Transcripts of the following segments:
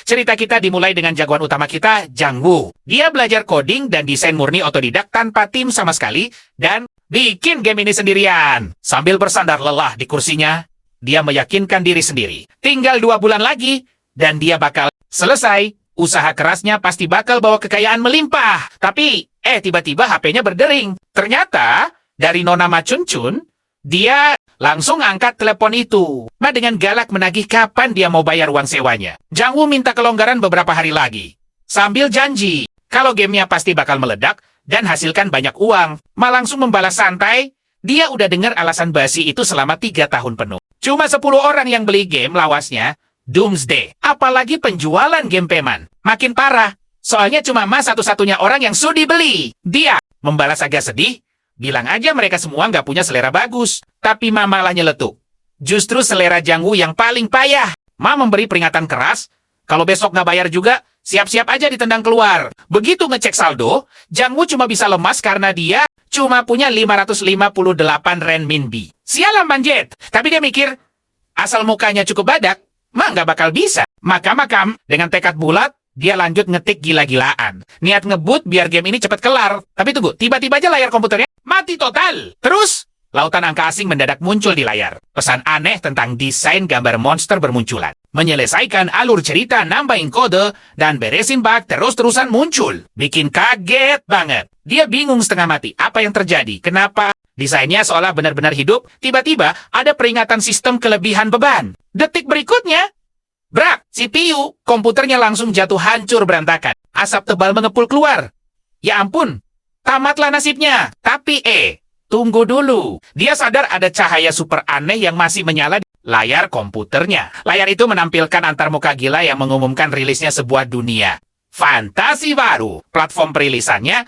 Cerita kita dimulai dengan jagoan utama kita, Jang Woo. Dia belajar coding dan desain murni otodidak tanpa tim sama sekali, dan bikin game ini sendirian. Sambil bersandar lelah di kursinya, dia meyakinkan diri sendiri. Tinggal 2 bulan lagi, dan dia bakal selesai. Usaha kerasnya pasti bakal bawa kekayaan melimpah. Tapi, tiba-tiba HP-nya berdering. Ternyata, dari Nona Ma Chun Chun, dia langsung angkat telepon itu. Ma dengan galak menagih kapan dia mau bayar uang sewanya. Jang Woo minta kelonggaran beberapa hari lagi. Sambil janji, kalau gamenya pasti bakal meledak dan hasilkan banyak uang. Ma langsung membalas santai, dia udah dengar alasan basi itu selama 3 tahun penuh. Cuma 10 orang yang beli game lawasnya, Doomsday. Apalagi penjualan game Peman. Makin parah. Soalnya cuma Mas satu-satunya orang yang sudi beli. Dia membalas agak sedih. Bilang aja mereka semua nggak punya selera bagus. Tapi Ma malah nyeletuk. Justru selera Jang Woo yang paling payah. Ma memberi peringatan keras. Kalau besok nggak bayar juga, siap-siap aja ditendang keluar. Begitu ngecek saldo, Jang Woo cuma bisa lemas karena dia cuma punya 558 renminbi. Sialan manjet. Tapi dia mikir, asal mukanya cukup badak, Ma nggak bakal bisa. Makam-makam, dengan tekad bulat, dia lanjut ngetik gila-gilaan. Niat ngebut biar game ini cepat kelar. Tapi tunggu, tiba-tiba aja layar komputernya mati total. Terus, lautan angka asing mendadak muncul di layar. Pesan aneh tentang desain gambar monster bermunculan. Menyelesaikan alur cerita, nambahin kode, dan beresin bug terus-terusan muncul. Bikin kaget banget. Dia bingung setengah mati. Apa yang terjadi? Kenapa? Desainnya seolah benar-benar hidup, tiba-tiba ada peringatan sistem kelebihan beban. Detik berikutnya, brak, CPU, komputernya langsung jatuh hancur berantakan. Asap tebal mengepul keluar. Ya ampun, tamatlah nasibnya. Tapi tunggu dulu. Dia sadar ada cahaya super aneh yang masih menyala di layar komputernya. Layar itu menampilkan antarmuka gila yang mengumumkan rilisnya sebuah dunia fantasi baru. Platform perilisannya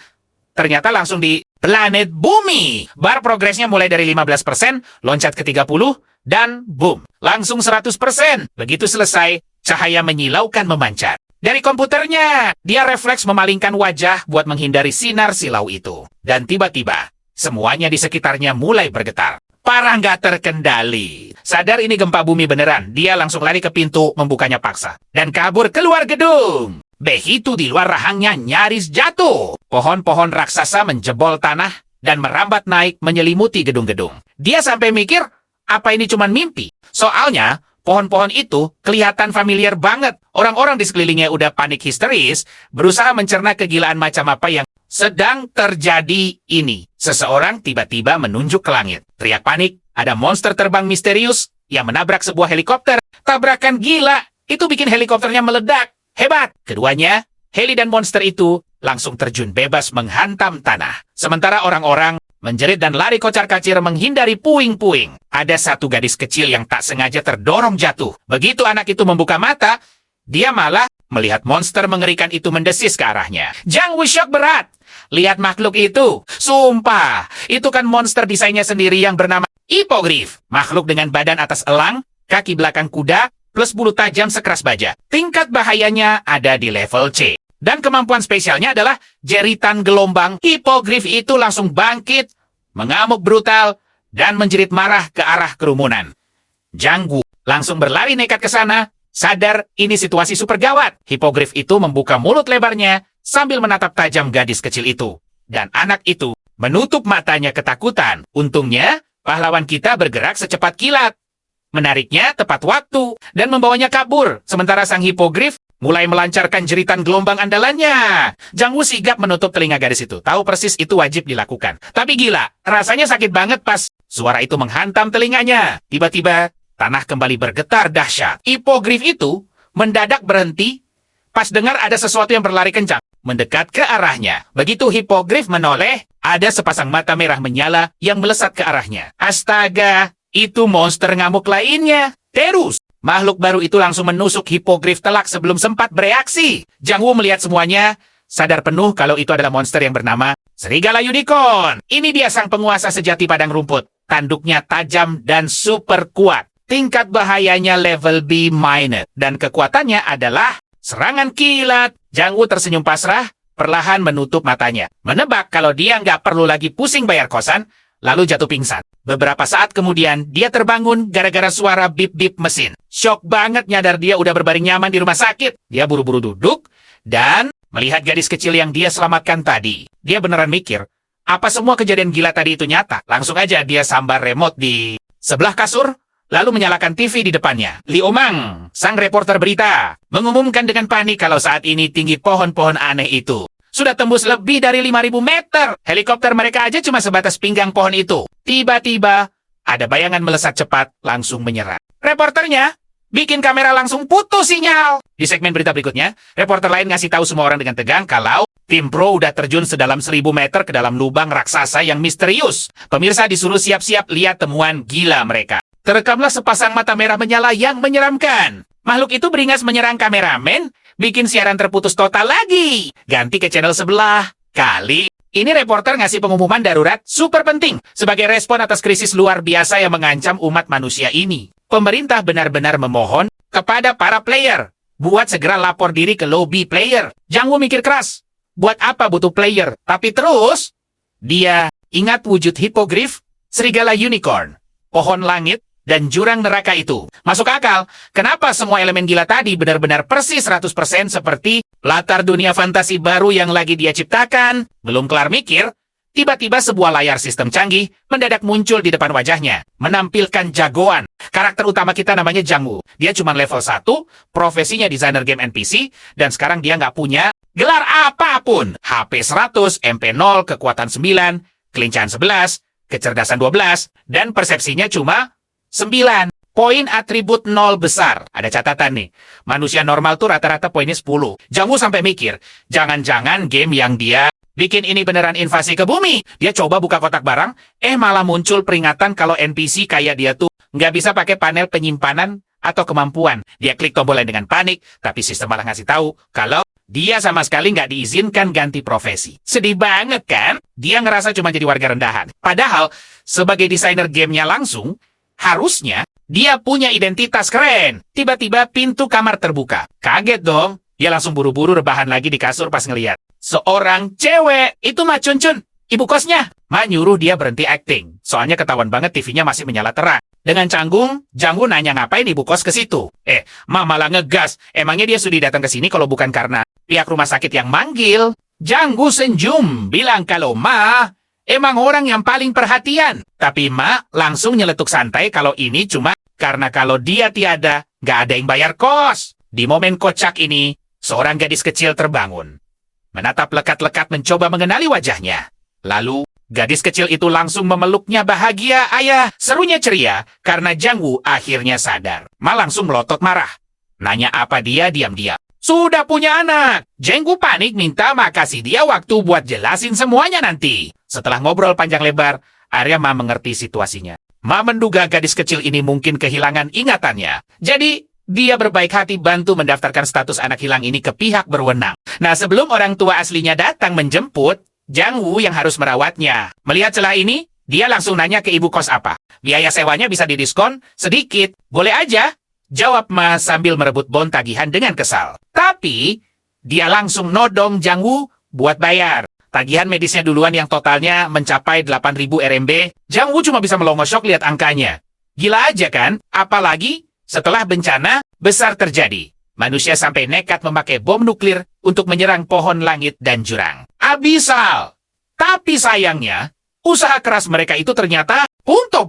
ternyata langsung di planet bumi. Bar progresnya mulai dari 15%, loncat ke 30%, dan boom, langsung 100%. Begitu selesai, cahaya menyilaukan memancar. Dari komputernya, dia refleks memalingkan wajah buat menghindari sinar silau itu. Dan tiba-tiba, semuanya di sekitarnya mulai bergetar. Parah nggak terkendali. Sadar ini gempa bumi beneran, dia langsung lari ke pintu, membukanya paksa. Dan kabur keluar gedung. Begitu di luar rahangnya nyaris jatuh. Pohon-pohon raksasa menjebol tanah dan merambat naik menyelimuti gedung-gedung. Dia sampai mikir, apa ini cuma mimpi? Soalnya, pohon-pohon itu kelihatan familiar banget. Orang-orang di sekelilingnya udah panik histeris, berusaha mencerna kegilaan macam apa yang sedang terjadi ini. Seseorang tiba-tiba menunjuk ke langit. Teriak panik, ada monster terbang misterius yang menabrak sebuah helikopter. Tabrakan gila, itu bikin helikopternya meledak. Hebat! Keduanya, heli dan monster itu langsung terjun bebas menghantam tanah. Sementara orang-orang menjerit dan lari kocar-kacir menghindari puing-puing. Ada satu gadis kecil yang tak sengaja terdorong jatuh. Begitu anak itu membuka mata, dia malah melihat monster mengerikan itu mendesis ke arahnya. Jang Woo shock berat. Lihat makhluk itu. Sumpah, itu kan monster desainnya sendiri yang bernama Hippogriff. Makhluk dengan badan atas elang, kaki belakang kuda, plus bulu tajam sekeras baja. Tingkat bahayanya ada di level C. Dan kemampuan spesialnya adalah jeritan gelombang. Hippogriff itu langsung bangkit, mengamuk brutal, dan menjerit marah ke arah kerumunan. Jang Woo langsung berlari nekat ke sana, sadar ini situasi super gawat. Hippogriff itu membuka mulut lebarnya sambil menatap tajam gadis kecil itu. Dan anak itu menutup matanya ketakutan. Untungnya, pahlawan kita bergerak secepat kilat. Menariknya tepat waktu dan membawanya kabur. Sementara sang Hippogriff mulai melancarkan jeritan gelombang andalannya. Jang Woo sigap menutup telinga gadis itu. Tahu persis itu wajib dilakukan. Tapi gila, rasanya sakit banget pas suara itu menghantam telinganya. Tiba-tiba, tanah kembali bergetar dahsyat. Hippogriff itu mendadak berhenti pas dengar ada sesuatu yang berlari kencang mendekat ke arahnya. Begitu Hippogriff menoleh, ada sepasang mata merah menyala yang melesat ke arahnya. Astaga! Itu monster ngamuk lainnya. Terus, makhluk baru itu langsung menusuk Hippogriff telak sebelum sempat bereaksi. Jang Woo melihat semuanya, sadar penuh kalau itu adalah monster yang bernama Serigala Unicorn. Ini dia sang penguasa sejati padang rumput. Tanduknya tajam dan super kuat. Tingkat bahayanya level B-. Dan kekuatannya adalah serangan kilat. Jang Woo tersenyum pasrah, perlahan menutup matanya. Menebak kalau dia nggak perlu lagi pusing bayar kosan, lalu jatuh pingsan. Beberapa saat kemudian, dia terbangun gara-gara suara bip-bip mesin. Syok banget nyadar dia udah berbaring nyaman di rumah sakit. Dia buru-buru duduk dan melihat gadis kecil yang dia selamatkan tadi. Dia beneran mikir, apa semua kejadian gila tadi itu nyata? Langsung aja dia sambar remote di sebelah kasur, lalu menyalakan TV di depannya. Li Omang, sang reporter berita, mengumumkan dengan panik kalau saat ini tinggi pohon-pohon aneh itu sudah tembus lebih dari 5.000 meter. Helikopter mereka aja cuma sebatas pinggang pohon itu. Tiba-tiba, ada bayangan melesat cepat, langsung menyerang. Reporternya bikin kamera langsung putus sinyal. Di segmen berita berikutnya, reporter lain ngasih tahu semua orang dengan tegang kalau tim pro udah terjun sedalam 1.000 meter ke dalam lubang raksasa yang misterius. Pemirsa disuruh siap-siap lihat temuan gila mereka. Terekamlah sepasang mata merah menyala yang menyeramkan. Makhluk itu beringas menyerang kameramen, bikin siaran terputus total lagi. Ganti ke channel sebelah. Kali ini reporter ngasih pengumuman darurat super penting sebagai respon atas krisis luar biasa yang mengancam umat manusia ini. Pemerintah benar-benar memohon kepada para player buat segera lapor diri ke lobby player. Jang Woo mikir keras. Buat apa butuh player? Tapi terus dia ingat wujud hipogrif, serigala unicorn, pohon langit, dan jurang neraka itu. Masuk akal, kenapa semua elemen gila tadi benar-benar persis 100% seperti latar dunia fantasi baru yang lagi dia ciptakan. Belum kelar mikir, tiba-tiba sebuah layar sistem canggih mendadak muncul di depan wajahnya, menampilkan jagoan. Karakter utama kita namanya Jang Woo. Dia cuma level 1, profesinya desainer game NPC, dan sekarang dia nggak punya gelar apapun. HP 100, MP 0, kekuatan 9, kelincahan 11, kecerdasan 12, dan persepsinya cuma 9. Poin atribut 0 besar. Ada catatan nih. Manusia normal tuh rata-rata poinnya 10. Jang Woo sampai mikir, jangan-jangan game yang dia bikin ini beneran invasi ke bumi. Dia coba buka kotak barang, malah muncul peringatan kalau NPC kayak dia tuh nggak bisa pakai panel penyimpanan atau kemampuan. Dia klik tombol lain dengan panik, tapi sistem malah ngasih tahu kalau dia sama sekali nggak diizinkan ganti profesi. Sedih banget kan? Dia ngerasa cuma jadi warga rendahan. Padahal, sebagai desainer gamenya langsung, harusnya dia punya identitas keren. Tiba-tiba pintu kamar terbuka. Kaget dong. Dia langsung buru-buru rebahan lagi di kasur pas ngeliat seorang cewek. Itu Ma Chun-chun, ibu kosnya. Ma nyuruh dia berhenti acting. Soalnya ketahuan banget TV-nya masih menyala terang. Dengan canggung, Jang Woo nanya ngapain ibu kos ke situ. Ma malah ngegas. Emangnya dia sudi datang ke sini kalau bukan karena pihak rumah sakit yang manggil? Jang Woo senyum, bilang kalau Ma emang orang yang paling perhatian. Tapi Ma langsung nyeletuk santai kalau ini cuma karena kalau dia tiada, nggak ada yang bayar kos. Di momen kocak ini, seorang gadis kecil terbangun. Menatap lekat-lekat mencoba mengenali wajahnya. Lalu, gadis kecil itu langsung memeluknya bahagia. Ayah, serunya ceria karena Jang Woo akhirnya sadar. Ma langsung melotot marah. Nanya apa dia diam-diam. Sudah punya anak. Jang Woo panik minta Ma kasih dia waktu buat jelasin semuanya nanti. Setelah ngobrol panjang lebar, akhirnya Ma mengerti situasinya. Ma menduga gadis kecil ini mungkin kehilangan ingatannya. Jadi, dia berbaik hati bantu mendaftarkan status anak hilang ini ke pihak berwenang. Nah, sebelum orang tua aslinya datang menjemput, Jang Woo yang harus merawatnya. Melihat celah ini, dia langsung nanya ke ibu kos apa. Biaya sewanya bisa didiskon sedikit. Boleh aja, jawab Ma sambil merebut bon tagihan dengan kesal. Tapi, dia langsung nodong Jang Woo buat bayar. Tagihan medisnya duluan yang totalnya mencapai 8.000 RMB. Jang Woo cuma bisa melongo syok lihat angkanya. Gila aja kan? Apalagi setelah bencana besar terjadi. Manusia sampai nekat memakai bom nuklir untuk menyerang pohon langit dan jurang. Abisal. Tapi sayangnya, usaha keras mereka itu ternyata punto,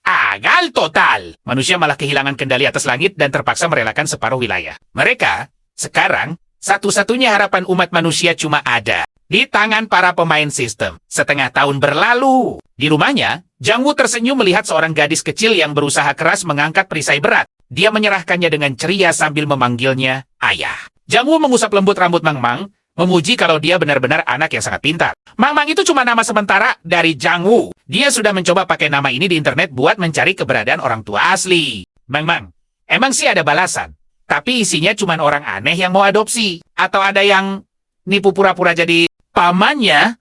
agal total. Manusia malah kehilangan kendali atas langit dan terpaksa merelakan separuh wilayah. Mereka, sekarang, satu-satunya harapan umat manusia cuma ada di tangan para pemain sistem. Setengah tahun berlalu. Di rumahnya, Jang Woo tersenyum melihat seorang gadis kecil yang berusaha keras mengangkat perisai berat. Dia menyerahkannya dengan ceria sambil memanggilnya ayah. Jang Woo mengusap lembut rambut Mang Mang, memuji kalau dia benar-benar anak yang sangat pintar. Mang Mang itu cuma nama sementara dari Jang Woo. Dia sudah mencoba pakai nama ini di internet buat mencari keberadaan orang tua asli. Mang Mang, emang sih ada balasan. Tapi isinya cuma orang aneh yang mau adopsi. Atau ada yang nipu pura-pura jadi pamannya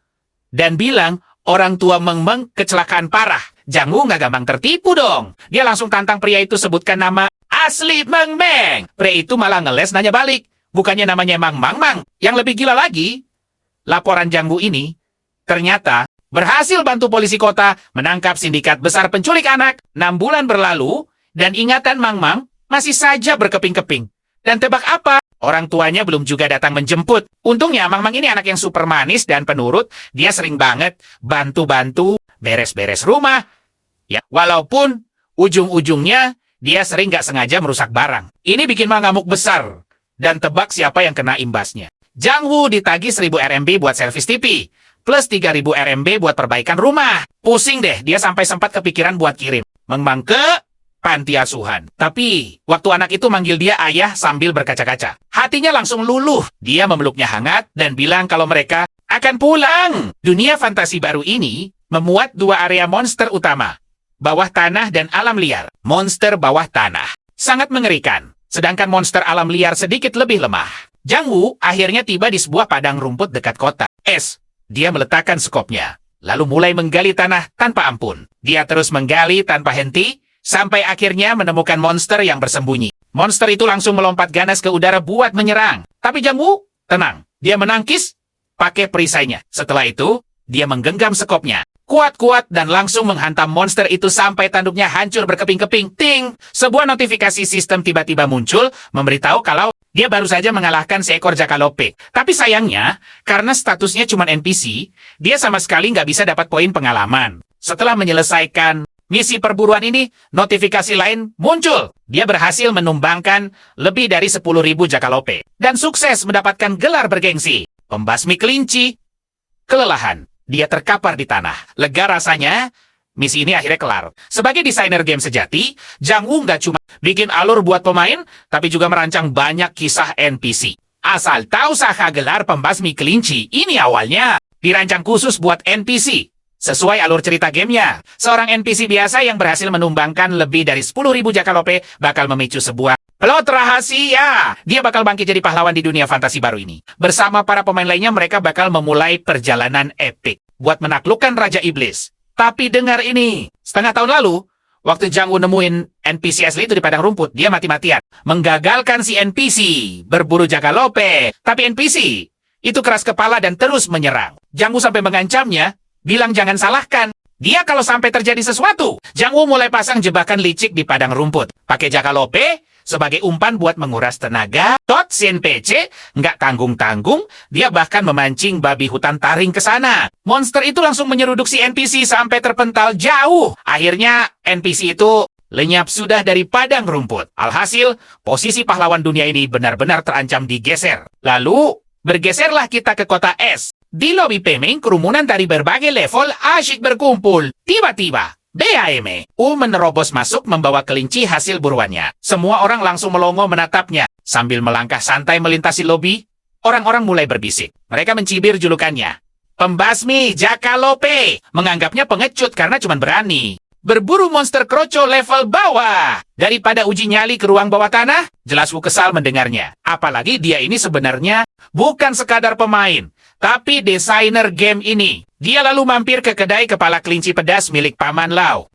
dan bilang orang tua Meng Meng kecelakaan parah. Jang Woo nggak gampang tertipu dong. Dia langsung tantang pria itu sebutkan nama asli Meng Meng. Pria itu malah ngeles nanya balik. Bukannya namanya Mang Mang Mang. Yang lebih gila lagi, laporan Jang Woo ini ternyata berhasil bantu polisi kota menangkap sindikat besar penculik anak. 6 bulan berlalu, dan ingatan Mang Mang masih saja berkeping-keping. Dan tebak apa? Orang tuanya belum juga datang menjemput. Untungnya Mang Mang ini anak yang super manis dan penurut. Dia sering banget bantu-bantu beres-beres rumah. Ya, walaupun ujung-ujungnya dia sering nggak sengaja merusak barang. Ini bikin Mang ngamuk besar. Dan tebak siapa yang kena imbasnya. Jang Woo ditagih 1000 RMB buat servis TV. Plus 3000 RMB buat perbaikan rumah. Pusing deh, dia sampai sempat kepikiran buat kirim Mang Mang ke panti asuhan. Tapi, waktu anak itu manggil dia ayah sambil berkaca-kaca. Hatinya langsung luluh. Dia memeluknya hangat dan bilang kalau mereka akan pulang. Dunia fantasi baru ini memuat 2 area monster utama. Bawah tanah dan alam liar. Monster bawah tanah sangat mengerikan. Sedangkan monster alam liar sedikit lebih lemah. Jang Woo akhirnya tiba di sebuah padang rumput dekat kota. Dia meletakkan skopnya, lalu mulai menggali tanah tanpa ampun. Dia terus menggali tanpa henti, sampai akhirnya menemukan monster yang bersembunyi. Monster itu langsung melompat ganas ke udara buat menyerang. Tapi Jang Woo tenang, dia menangkis pakai perisainya. Setelah itu, dia menggenggam skopnya kuat-kuat dan langsung menghantam monster itu sampai tanduknya hancur berkeping-keping. Ting! Sebuah notifikasi sistem tiba-tiba muncul, memberitahu kalau dia baru saja mengalahkan seekor jakalope. Tapi sayangnya, karena statusnya cuma NPC, dia sama sekali nggak bisa dapat poin pengalaman. Setelah menyelesaikan misi perburuan ini, notifikasi lain muncul. Dia berhasil menumbangkan lebih dari 10.000 jakalope. Dan sukses mendapatkan gelar bergengsi. Pembasmi kelinci. Kelelahan. Dia terkapar di tanah. Lega rasanya, misi ini akhirnya kelar. Sebagai desainer game sejati, Jang Woo nggak cuma bikin alur buat pemain, tapi juga merancang banyak kisah NPC. Asal tahu Saha gelar pembasmi kelinci, ini awalnya dirancang khusus buat NPC. Sesuai alur cerita gamenya, seorang NPC biasa yang berhasil menumbangkan lebih dari 10.000 jakalope bakal memicu sebuah plot rahasia. Dia bakal bangkit jadi pahlawan di dunia fantasi baru ini. Bersama para pemain lainnya, mereka bakal memulai perjalanan epik buat menaklukkan Raja Iblis. Tapi dengar ini, setengah tahun lalu, waktu Jang Woo nemuin NPC asli itu di padang rumput, dia mati-matian menggagalkan si NPC berburu jakalope. Tapi NPC itu keras kepala dan terus menyerang. Jang Woo sampai mengancamnya, bilang jangan salahkan dia kalau sampai terjadi sesuatu. Jang Woo mulai pasang jebakan licik di padang rumput. Pakai jakalope sebagai umpan buat menguras tenaga. Sin PC nggak tanggung-tanggung, dia bahkan memancing babi hutan taring ke sana. Monster itu langsung menyeruduk si NPC sampai terpental jauh. Akhirnya NPC itu lenyap sudah dari padang rumput. Alhasil, posisi pahlawan dunia ini benar-benar terancam digeser. Lalu, bergeserlah kita ke kota S. Di lobi Pemeng, kerumunan dari berbagai level asyik berkumpul. Tiba-tiba, BAM menerobos masuk membawa kelinci hasil buruannya. Semua orang langsung melongo menatapnya. Sambil melangkah santai melintasi lobi, orang-orang mulai berbisik. Mereka mencibir julukannya. Pembasmi Jakalope, menganggapnya pengecut karena cuma berani berburu monster kroco level bawah. Daripada uji nyali ke ruang bawah tanah, jelas Wu kesal mendengarnya. Apalagi dia ini sebenarnya bukan sekadar pemain, tapi desainer game ini. Dia lalu mampir ke kedai kepala kelinci pedas milik Paman Lau.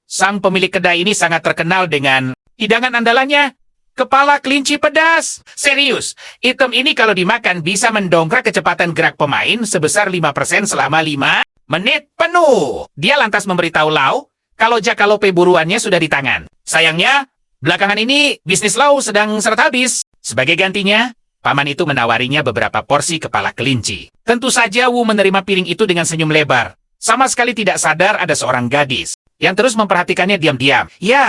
Sang pemilik kedai ini sangat terkenal dengan hidangan andalannya, kepala kelinci pedas. Serius, item ini kalau dimakan bisa mendongkrak kecepatan gerak pemain sebesar 5% selama 5 menit penuh. Dia lantas memberitahu Lau kalau jakalope buruannya sudah di tangan. Sayangnya, belakangan ini bisnis Lau sedang seret habis. Sebagai gantinya, paman itu menawarinya beberapa porsi kepala kelinci. Tentu saja Wu menerima piring itu dengan senyum lebar. Sama sekali tidak sadar ada seorang gadis yang terus memperhatikannya diam-diam. Ya,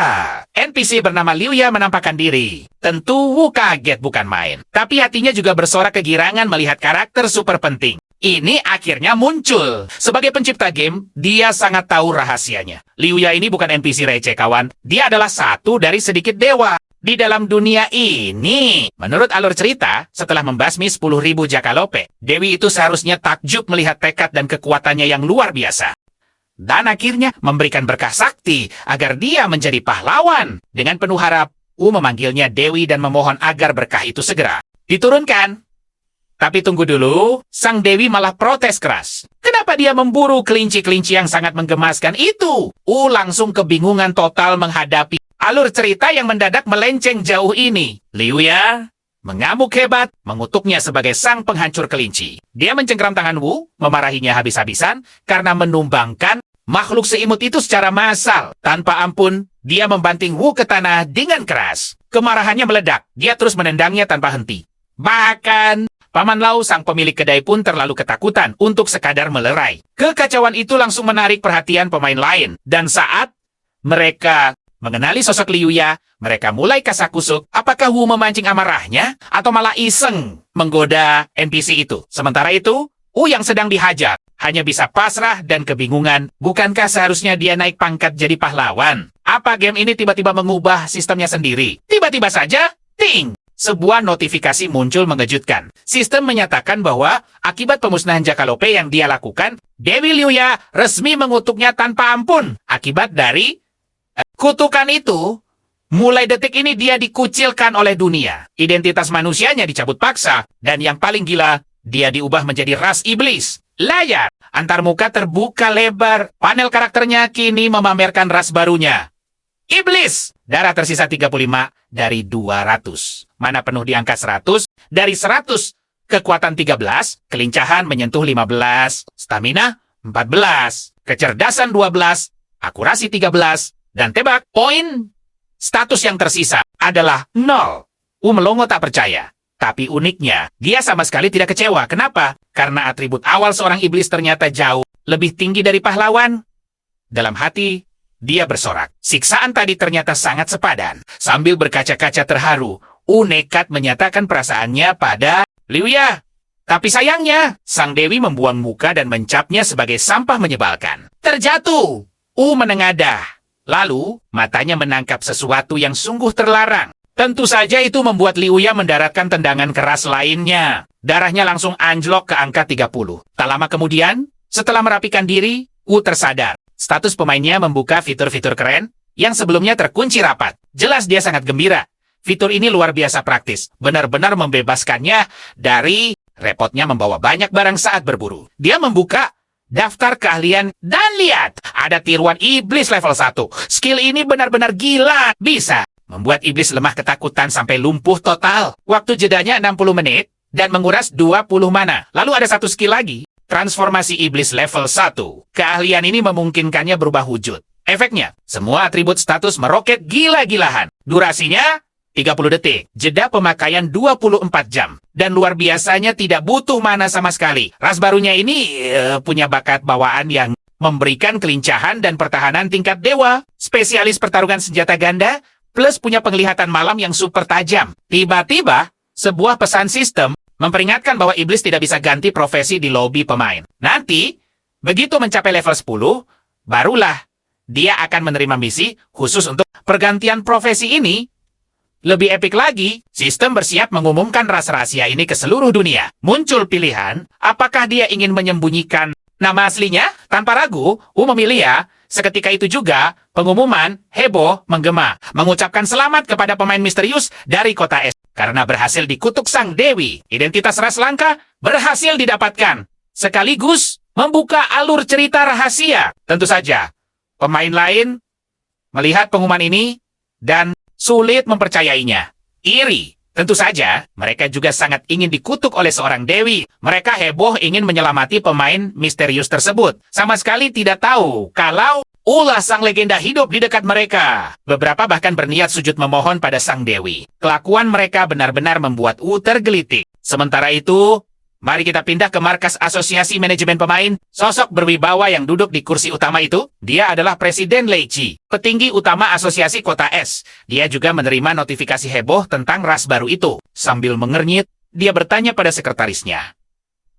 NPC bernama Liu Ya menampakkan diri. Tentu Wu kaget bukan main. Tapi hatinya juga bersorak kegirangan melihat karakter super penting ini akhirnya muncul. Sebagai pencipta game, dia sangat tahu rahasianya. Liu Ya ini bukan NPC receh, kawan. Dia adalah satu dari sedikit dewa di dalam dunia ini. Menurut alur cerita, setelah membasmi 10.000 jakalope, Dewi itu seharusnya takjub melihat tekad dan kekuatannya yang luar biasa. Dan akhirnya memberikan berkah sakti agar dia menjadi pahlawan. Dengan penuh harap, Wu memanggilnya Dewi dan memohon agar berkah itu segera diturunkan. Tapi tunggu dulu, sang Dewi malah protes keras. Kenapa dia memburu kelinci-kelinci yang sangat menggemaskan itu? Langsung kebingungan total menghadapi alur cerita yang mendadak melenceng jauh ini. Liu Ya, mengamuk hebat, mengutuknya sebagai sang penghancur kelinci. Dia mencengkeram tangan Wu, memarahinya habis-habisan karena menumbangkan makhluk seimut itu secara massal. Tanpa ampun, dia membanting Wu ke tanah dengan keras. Kemarahannya meledak, dia terus menendangnya tanpa henti. Bahkan, Paman Lau, sang pemilik kedai pun terlalu ketakutan untuk sekadar melerai. Kekacauan itu langsung menarik perhatian pemain lain. Dan saat mereka mengenali sosok Liu Ya, mereka mulai kasak-kusuk. Apakah Wu memancing amarahnya? Atau malah iseng menggoda NPC itu? Sementara itu, Wu yang sedang dihajar hanya bisa pasrah dan kebingungan. Bukankah seharusnya dia naik pangkat jadi pahlawan? Apa game ini tiba-tiba mengubah sistemnya sendiri? Tiba-tiba saja, ting! Sebuah notifikasi muncul mengejutkan. Sistem menyatakan bahwa akibat pemusnahan Jakalope yang dia lakukan, Dewi Liu Ya resmi mengutuknya tanpa ampun. Akibat dari kutukan itu, mulai detik ini dia dikucilkan oleh dunia. Identitas manusianya dicabut paksa, dan yang paling gila, dia diubah menjadi ras iblis. Layar antarmuka terbuka lebar. Panel karakternya kini memamerkan ras barunya. Iblis! Darah tersisa 35 dari 200. Mana penuh di angka 100. Dari 100, kekuatan 13, kelincahan menyentuh 15, stamina 14, kecerdasan 12, akurasi 13, dan tebak, poin status yang tersisa adalah 0. Melongo tak percaya. Tapi uniknya, dia sama sekali tidak kecewa. Kenapa? Karena atribut awal seorang iblis ternyata jauh lebih tinggi dari pahlawan. Dalam hati, dia bersorak. Siksaan tadi ternyata sangat sepadan. Sambil berkaca-kaca terharu, nekat menyatakan perasaannya pada Liu Ya. Tapi sayangnya, sang dewi membuang muka dan mencapnya sebagai sampah menyebalkan. Terjatuh! Menengadah. Lalu, matanya menangkap sesuatu yang sungguh terlarang. Tentu saja itu membuat Liu Ya mendaratkan tendangan keras lainnya. Darahnya langsung anjlok ke angka 30. Tak lama kemudian, setelah merapikan diri, tersadar. Status pemainnya membuka fitur-fitur keren yang sebelumnya terkunci rapat. Jelas dia sangat gembira. Fitur ini luar biasa praktis. Benar-benar membebaskannya dari repotnya membawa banyak barang saat berburu. Dia membuka daftar keahlian dan lihat, ada tiruan iblis level 1. Skill ini benar-benar gila. Bisa membuat iblis lemah ketakutan sampai lumpuh total. Waktu jedanya 60 menit dan menguras 20 mana. Lalu ada satu skill lagi. Transformasi iblis level 1. Keahlian ini memungkinkannya berubah wujud. Efeknya, semua atribut status meroket gila-gilahan. Durasinya, 30 detik. Jeda pemakaian 24 jam. Dan luar biasanya tidak butuh mana sama sekali. Ras barunya ini punya bakat bawaan yang memberikan kelincahan dan pertahanan tingkat dewa. Spesialis pertarungan senjata ganda, plus punya penglihatan malam yang super tajam. Tiba-tiba, sebuah pesan sistem memperingatkan bahwa iblis tidak bisa ganti profesi di lobi pemain. Nanti, begitu mencapai level 10, barulah dia akan menerima misi khusus untuk pergantian profesi ini. Lebih epik lagi, sistem bersiap mengumumkan ras rahasia ini ke seluruh dunia. Muncul pilihan, apakah dia ingin menyembunyikan nama aslinya? Tanpa ragu, memilih ya. Seketika itu juga, pengumuman heboh menggema, mengucapkan selamat kepada pemain misterius dari kota es. Karena berhasil dikutuk sang dewi, identitas ras langka berhasil didapatkan. Sekaligus membuka alur cerita rahasia. Tentu saja, pemain lain melihat pengumuman ini dan sulit mempercayainya. Iri. Tentu saja, mereka juga sangat ingin dikutuk oleh seorang dewi. Mereka heboh ingin menyelamati pemain misterius tersebut. Sama sekali tidak tahu kalau sang legenda hidup di dekat mereka. Beberapa bahkan berniat sujud memohon pada sang dewi. Kelakuan mereka benar-benar membuat tergelitik. Sementara itu, mari kita pindah ke markas asosiasi manajemen pemain. Sosok berwibawa yang duduk di kursi utama itu, dia adalah Presiden Lei Qi, petinggi utama asosiasi kota es. Dia juga menerima notifikasi heboh tentang ras baru itu. Sambil mengernyit, dia bertanya pada sekretarisnya.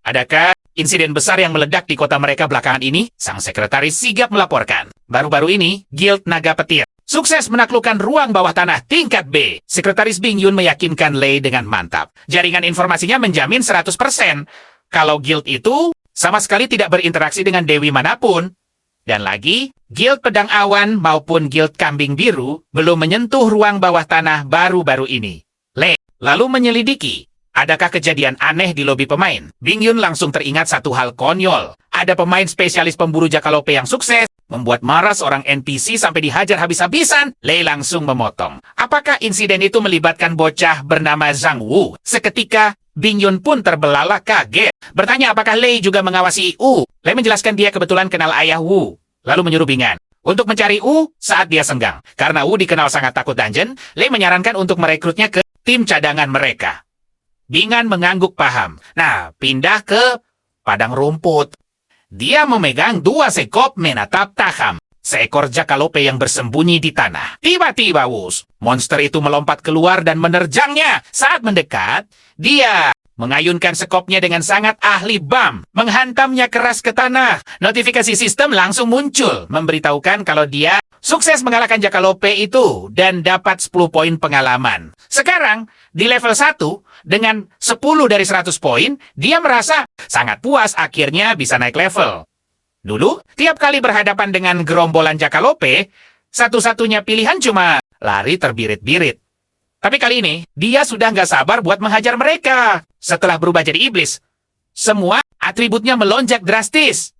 Adakah insiden besar yang meledak di kota mereka belakangan ini? Sang sekretaris sigap melaporkan. Baru-baru ini, Guild Naga Petir sukses menaklukkan ruang bawah tanah tingkat B. Sekretaris Bing Yun meyakinkan Lei dengan mantap. Jaringan informasinya menjamin 100% kalau guild itu sama sekali tidak berinteraksi dengan dewi manapun. Dan lagi, Guild Pedang Awan maupun Guild Kambing Biru belum menyentuh ruang bawah tanah baru-baru ini. Lei lalu menyelidiki. Adakah kejadian aneh di lobi pemain? Bing Yun langsung teringat satu hal konyol. Ada pemain spesialis pemburu Jakalope yang sukses, membuat marah seorang NPC sampai dihajar habis-habisan. Lei langsung memotong. Apakah insiden itu melibatkan bocah bernama Zhang Wu? Seketika, Bing Yun pun terbelalak kaget. Bertanya apakah Lei juga mengawasi Wu. Lei menjelaskan dia kebetulan kenal ayah Wu, lalu menyuruh Bingan untuk mencari Wu saat dia senggang. Karena Wu dikenal sangat takut dungeon, Lei menyarankan untuk merekrutnya ke tim cadangan mereka. Bingan mengangguk paham. Nah, pindah ke padang rumput. Dia memegang 2 sekop menatap taham. Seekor jakalope yang bersembunyi di tanah. Tiba-tiba, wus, monster itu melompat keluar dan menerjangnya. Saat mendekat, dia mengayunkan sekopnya dengan sangat ahli BAM, menghantamnya keras ke tanah. Notifikasi sistem langsung muncul, memberitahukan kalau dia sukses mengalahkan jakalope itu dan dapat 10 poin pengalaman. Sekarang, di level 1, dengan 10 dari 100 poin, dia merasa sangat puas akhirnya bisa naik level. Dulu, tiap kali berhadapan dengan gerombolan jakalope, satu-satunya pilihan cuma lari terbirit-birit. Tapi kali ini, dia sudah nggak sabar buat menghajar mereka. Setelah berubah jadi iblis, semua atributnya melonjak drastis.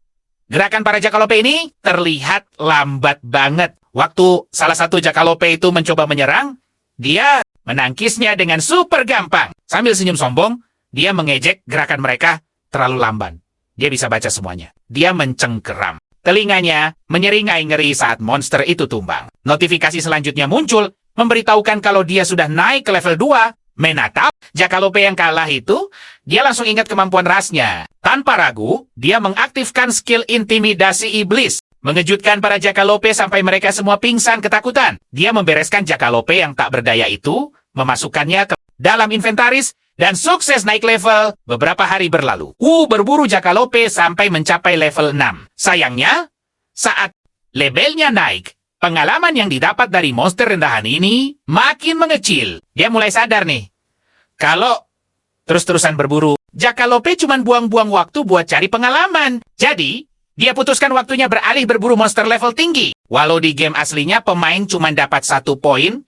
Gerakan para jakalope ini terlihat lambat banget. Waktu salah satu jakalope itu mencoba menyerang, dia menangkisnya dengan super gampang. Sambil senyum sombong, dia mengejek gerakan mereka terlalu lamban. Dia bisa baca semuanya. Dia mencengkeram. Telinganya menyeringai ngeri saat monster itu tumbang. Notifikasi selanjutnya muncul, memberitahukan kalau dia sudah naik ke level 2. Menatap jakalope yang kalah itu, dia langsung ingat kemampuan rasnya. Tanpa ragu, dia mengaktifkan skill intimidasi iblis. Mengejutkan para jakalope sampai mereka semua pingsan ketakutan. Dia membereskan jakalope yang tak berdaya itu, memasukkannya ke dalam inventaris, dan sukses naik level. Beberapa hari berlalu. Wu berburu jakalope sampai mencapai level 6. Sayangnya, saat labelnya naik, pengalaman yang didapat dari monster rendahan ini makin mengecil. Dia mulai sadar nih, kalau terus-terusan berburu, jakalope cuma buang-buang waktu buat cari pengalaman. Jadi, dia putuskan waktunya beralih berburu monster level tinggi. Walau di game aslinya pemain cuma dapat 1 poin,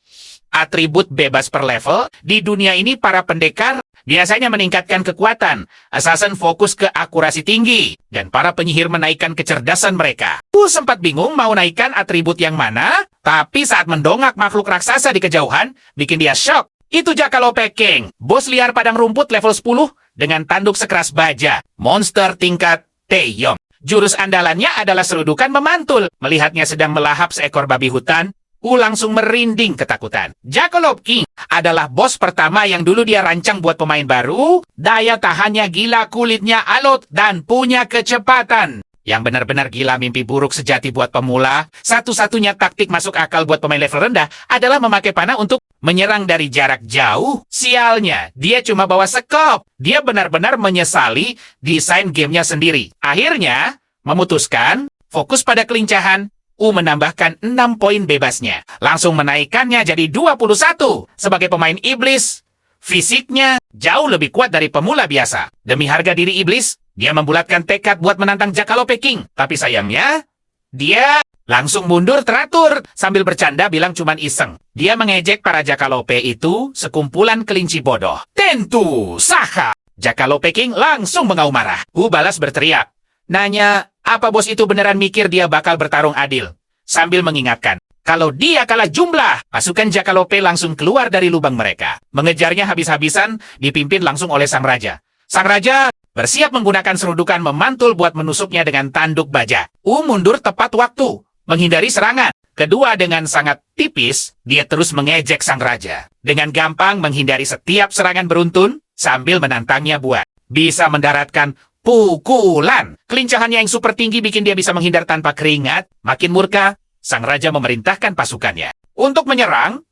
atribut bebas per level, di dunia ini para pendekar biasanya meningkatkan kekuatan. Assassin fokus ke akurasi tinggi, dan para penyihir menaikkan kecerdasan mereka. Sempat bingung mau naikkan atribut yang mana, tapi saat mendongak makhluk raksasa di kejauhan, bikin dia shock. Itu Jakalope King, bos liar padang rumput level 10 dengan tanduk sekeras baja. Monster tingkat Taeyong. Jurus andalannya adalah serudukan memantul. Melihatnya sedang melahap seekor babi hutan, Wu langsung merinding ketakutan. Jakalope King adalah bos pertama yang dulu dia rancang buat pemain baru. Daya tahannya gila, kulitnya alot, dan punya kecepatan. Yang benar-benar gila, mimpi buruk sejati buat pemula. Satu-satunya taktik masuk akal buat pemain level rendah adalah memakai panah untuk menyerang dari jarak jauh. Sialnya, dia cuma bawa sekop. Dia benar-benar menyesali desain gamenya sendiri. Akhirnya, memutuskan fokus pada kelincahan. Wu menambahkan 6 poin bebasnya. Langsung menaikkannya jadi 21. Sebagai pemain iblis, fisiknya jauh lebih kuat dari pemula biasa. Demi harga diri iblis, dia membulatkan tekad buat menantang Jakalope King. Tapi sayangnya, dia langsung mundur teratur. Sambil bercanda bilang cuman iseng. Dia mengejek para Jakalope itu sekumpulan kelinci bodoh. Tentu saja. Jakalope King langsung mengaum marah. Wu balas berteriak. Nanya, apa bos itu beneran mikir dia bakal bertarung adil? Sambil mengingatkan, kalau dia kalah jumlah, pasukan Jakalope langsung keluar dari lubang mereka. Mengejarnya habis-habisan, dipimpin langsung oleh sang raja. Sang raja bersiap menggunakan serudukan memantul buat menusuknya dengan tanduk baja. Wu mundur tepat waktu, menghindari serangan. Kedua dengan sangat tipis, dia terus mengejek sang raja. Dengan gampang menghindari setiap serangan beruntun, sambil menantangnya buat bisa mendaratkan pukulan. Kelincahannya yang super tinggi bikin dia bisa menghindar tanpa keringat. Makin murka, sang raja memerintahkan pasukannya untuk menyerang.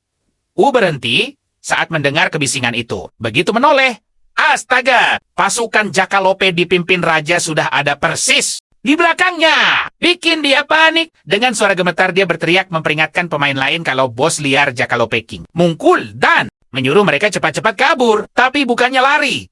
Wu berhenti saat mendengar kebisingan itu. Begitu menoleh, astaga, pasukan Jakalope dipimpin raja sudah ada persis di belakangnya. Bikin dia panik. Dengan suara gemetar dia berteriak memperingatkan pemain lain kalau bos liar Jakalope King mungkul dan menyuruh mereka cepat-cepat kabur. Tapi bukannya lari,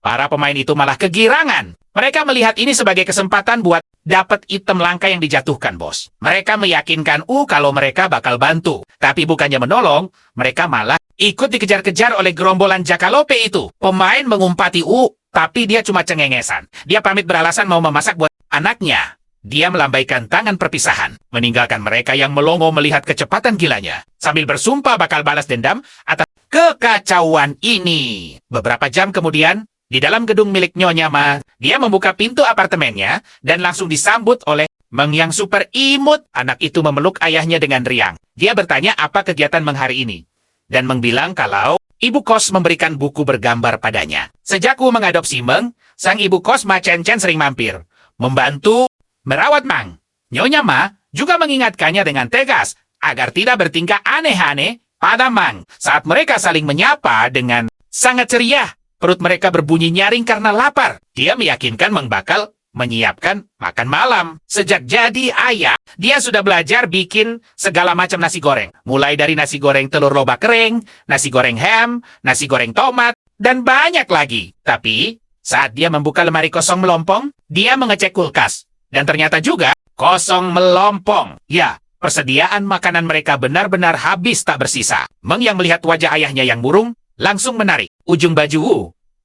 para pemain itu malah kegirangan. Mereka melihat ini sebagai kesempatan buat dapat item langka yang dijatuhkan bos. Mereka meyakinkan kalau mereka bakal bantu. Tapi bukannya menolong, mereka malah ikut dikejar-kejar oleh gerombolan Jakalope itu. Pemain mengumpati tapi dia cuma cengengesan. Dia pamit beralasan mau memasak buat anaknya. Dia melambaikan tangan perpisahan, meninggalkan mereka yang melongo melihat kecepatan gilanya, sambil bersumpah bakal balas dendam atas kekacauan ini. Beberapa jam kemudian, di dalam gedung milik Nyonya Ma, dia membuka pintu apartemennya dan langsung disambut oleh Meng yang super imut. Anak itu memeluk ayahnya dengan riang. Dia bertanya apa kegiatan Meng hari ini. Dan Meng bilang kalau ibu kos memberikan buku bergambar padanya. Sejak Wu mengadopsi Meng, sang ibu kos Ma Chen Chen sering mampir, membantu merawat Mang. Nyonya Ma juga mengingatkannya dengan tegas agar tidak bertingkah aneh-aneh pada Mang. Saat mereka saling menyapa dengan sangat ceria, perut mereka berbunyi nyaring karena lapar. Dia meyakinkan Mang bakal menyiapkan makan malam. Sejak jadi ayah, dia sudah belajar bikin segala macam nasi goreng. Mulai dari nasi goreng telur lobak kering, nasi goreng ham, nasi goreng tomat, dan banyak lagi. Tapi, saat dia membuka lemari kosong melompong, dia mengecek kulkas. Dan ternyata juga kosong melompong. Ya, persediaan makanan mereka benar-benar habis tak bersisa. Meng yang melihat wajah ayahnya yang murung, langsung menarik ujung baju Wu.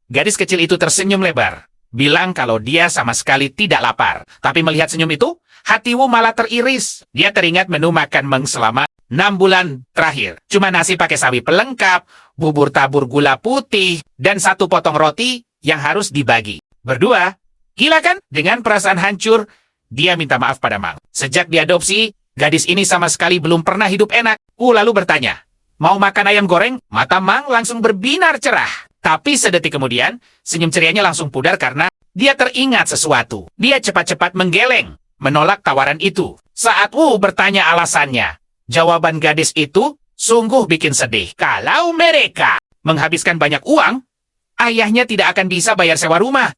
Gadis kecil itu tersenyum lebar, bilang kalau dia sama sekali tidak lapar. Tapi melihat senyum itu, hati Wu malah teriris. Dia teringat menu makan Meng selama 6 bulan terakhir. Cuma nasi pakai sawi pelengkap, bubur tabur gula putih, dan 1 potong roti yang harus dibagi berdua. Gila kan? Dengan perasaan hancur, dia minta maaf pada Mang. Sejak diadopsi, gadis ini sama sekali belum pernah hidup enak. Lalu bertanya, mau makan ayam goreng? Mata Mang langsung berbinar cerah. Tapi sedetik kemudian, senyum cerianya langsung pudar karena dia teringat sesuatu. Dia cepat-cepat menggeleng, menolak tawaran itu. Saat Wu bertanya alasannya, jawaban gadis itu sungguh bikin sedih. Kalau mereka menghabiskan banyak uang, ayahnya tidak akan bisa bayar sewa rumah.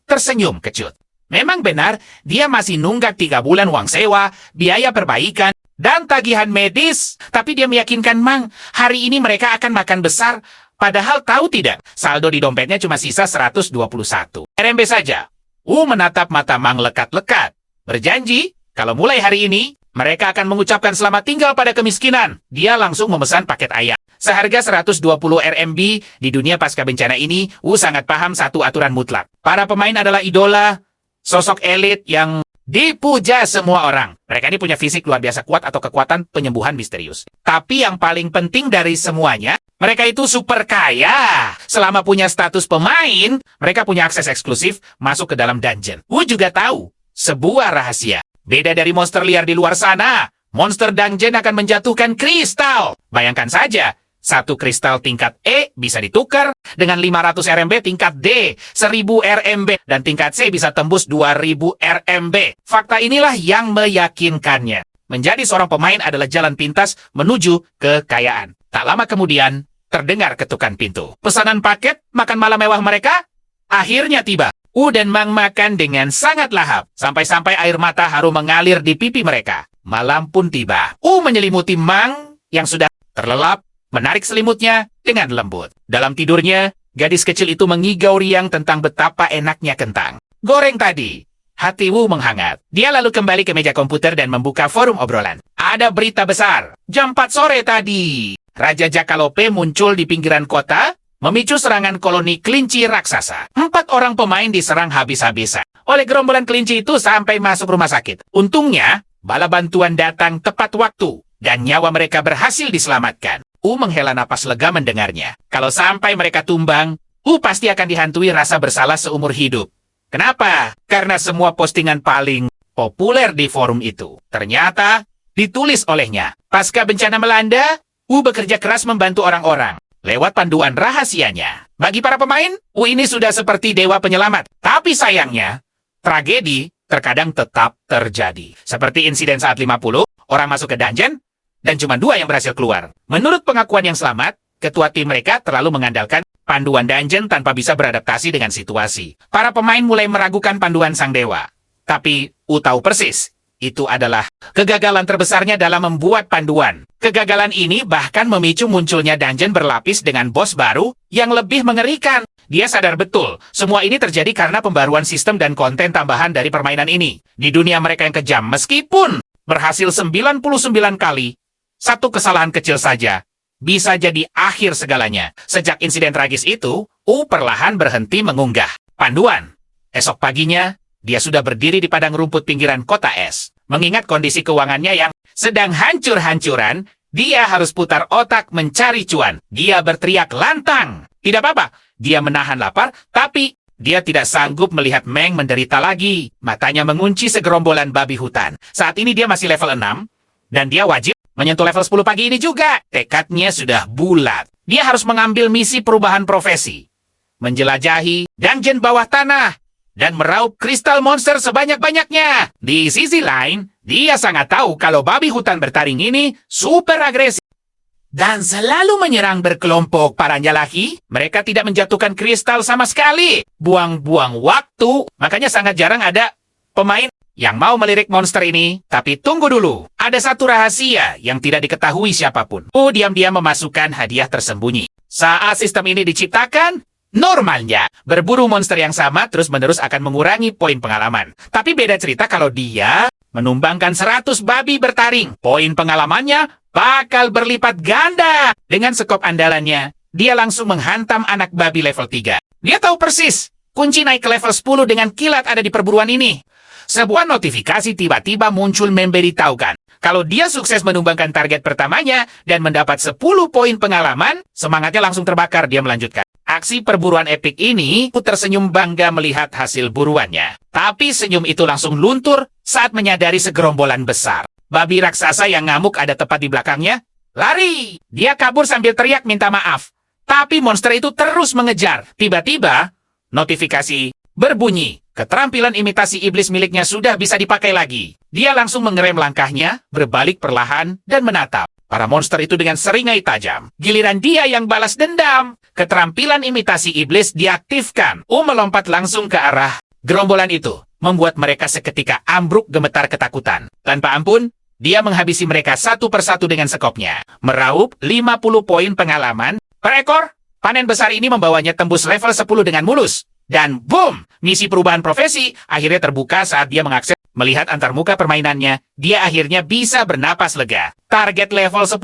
Tersenyum kecut. Memang benar, dia masih nunggak 3 bulan uang sewa, biaya perbaikan, dan tagihan medis. Tapi dia meyakinkan Mang, hari ini mereka akan makan besar. Padahal tahu tidak, saldo di dompetnya cuma sisa 121 RMB saja. Menatap mata Mang lekat-lekat. Berjanji, kalau mulai hari ini, mereka akan mengucapkan selamat tinggal pada kemiskinan. Dia langsung memesan paket ayam. Seharga 120 RMB, di dunia pasca bencana ini, sangat paham satu aturan mutlak. Para pemain adalah idola, sosok elit yang dipuja semua orang. Mereka ini punya fisik luar biasa kuat atau kekuatan penyembuhan misterius. Tapi yang paling penting dari semuanya, mereka itu super kaya. Selama punya status pemain, mereka punya akses eksklusif masuk ke dalam dungeon. Juga tahu sebuah rahasia. Beda dari monster liar di luar sana, monster dungeon akan menjatuhkan kristal. Bayangkan saja, 1 kristal tingkat E bisa ditukar dengan 500 RMB tingkat D, 1000 RMB, dan tingkat C bisa tembus 2000 RMB. Fakta inilah yang meyakinkannya. Menjadi seorang pemain adalah jalan pintas menuju kekayaan. Tak lama kemudian, terdengar ketukan pintu. Pesanan paket makan malam mewah mereka akhirnya tiba. Dan Mang makan dengan sangat lahap, sampai-sampai air mata harum mengalir di pipi mereka. Malam pun tiba. Menyelimuti Mang yang sudah terlelap, menarik selimutnya dengan lembut. Dalam tidurnya, gadis kecil itu mengigau riang tentang betapa enaknya kentang goreng tadi. Hati Wu menghangat. Dia lalu kembali ke meja komputer dan membuka forum obrolan. Ada berita besar. Jam 4 sore tadi, Raja Jakalope muncul di pinggiran kota, memicu serangan koloni kelinci raksasa. 4 orang pemain diserang habis-habisan oleh gerombolan kelinci itu sampai masuk rumah sakit. Untungnya, bala bantuan datang tepat waktu, dan nyawa mereka berhasil diselamatkan. Menghela napas lega mendengarnya. Kalau sampai mereka tumbang, pasti akan dihantui rasa bersalah seumur hidup. Kenapa? Karena semua postingan paling populer di forum itu ternyata ditulis olehnya. Pasca bencana melanda, bekerja keras membantu orang-orang lewat panduan rahasianya. Bagi para pemain, ini sudah seperti dewa penyelamat. Tapi sayangnya, tragedi terkadang tetap terjadi. Seperti insiden saat 50, orang masuk ke dungeon, dan cuma 2 yang berhasil keluar. Menurut pengakuan yang selamat, ketua tim mereka terlalu mengandalkan panduan dungeon tanpa bisa beradaptasi dengan situasi. Para pemain mulai meragukan panduan sang dewa. Tapi tahu persis, itu adalah kegagalan terbesarnya dalam membuat panduan. Kegagalan ini bahkan memicu munculnya dungeon berlapis dengan bos baru yang lebih mengerikan. Dia sadar betul, semua ini terjadi karena pembaruan sistem dan konten tambahan dari permainan ini. Di dunia mereka yang kejam, meskipun berhasil 99 kali, 1 kesalahan kecil saja bisa jadi akhir segalanya. Sejak insiden tragis itu, perlahan berhenti mengunggah panduan. Esok paginya, Dia sudah berdiri di padang rumput pinggiran kota es. Mengingat kondisi keuangannya yang sedang hancur-hancuran, dia harus putar otak mencari cuan. Dia berteriak lantang. Tidak apa-apa, dia menahan lapar, tapi dia tidak sanggup melihat Meng menderita lagi. Matanya mengunci segerombolan babi hutan. Saat ini dia masih level 6, dan dia wajib menyentuh level 10 pagi ini juga. Tekadnya sudah bulat. Dia harus mengambil misi perubahan profesi, menjelajahi dungeon bawah tanah, dan meraup kristal monster sebanyak-banyaknya. Di sisi lain, dia sangat tahu kalau babi hutan bertaring ini super agresif dan selalu menyerang berkelompok. Parahnya lagi, mereka tidak menjatuhkan kristal sama sekali. Buang-buang waktu, makanya sangat jarang ada pemain yang mau melirik monster ini. Tapi tunggu dulu, ada satu rahasia yang tidak diketahui siapapun. Diam-diam memasukkan hadiah tersembunyi. Saat sistem ini diciptakan, normalnya, berburu monster yang sama terus-menerus akan mengurangi poin pengalaman. Tapi beda cerita kalau dia menumbangkan 100 babi bertaring. Poin pengalamannya bakal berlipat ganda. Dengan skop andalannya, dia langsung menghantam anak babi level 3. Dia tahu persis, kunci naik ke level 10 dengan kilat ada di perburuan ini. Sebuah notifikasi tiba-tiba muncul memberitahukan kalau dia sukses menumbangkan target pertamanya dan mendapat 10 poin pengalaman, semangatnya langsung terbakar. Dia melanjutkan aksi perburuan epik ini. Tersenyum bangga melihat hasil buruannya. Tapi senyum itu langsung luntur saat menyadari segerombolan besar babi raksasa yang ngamuk ada tepat di belakangnya. Lari! Dia kabur sambil teriak minta maaf. Tapi monster itu terus mengejar. Tiba-tiba, notifikasi berbunyi. Keterampilan imitasi iblis miliknya sudah bisa dipakai lagi. Dia langsung mengerem langkahnya, berbalik perlahan, dan menatap para monster itu dengan seringai tajam. Giliran dia yang balas dendam. Keterampilan imitasi iblis diaktifkan. Melompat langsung ke arah gerombolan itu, membuat mereka seketika ambruk gemetar ketakutan. Tanpa ampun, dia menghabisi mereka satu persatu dengan sekopnya. Meraup 50 poin pengalaman per ekor. Panen besar ini membawanya tembus level 10 dengan mulus. Dan boom, misi perubahan profesi akhirnya terbuka saat dia mengakses. Melihat antarmuka permainannya, dia akhirnya bisa bernapas lega. Target level 10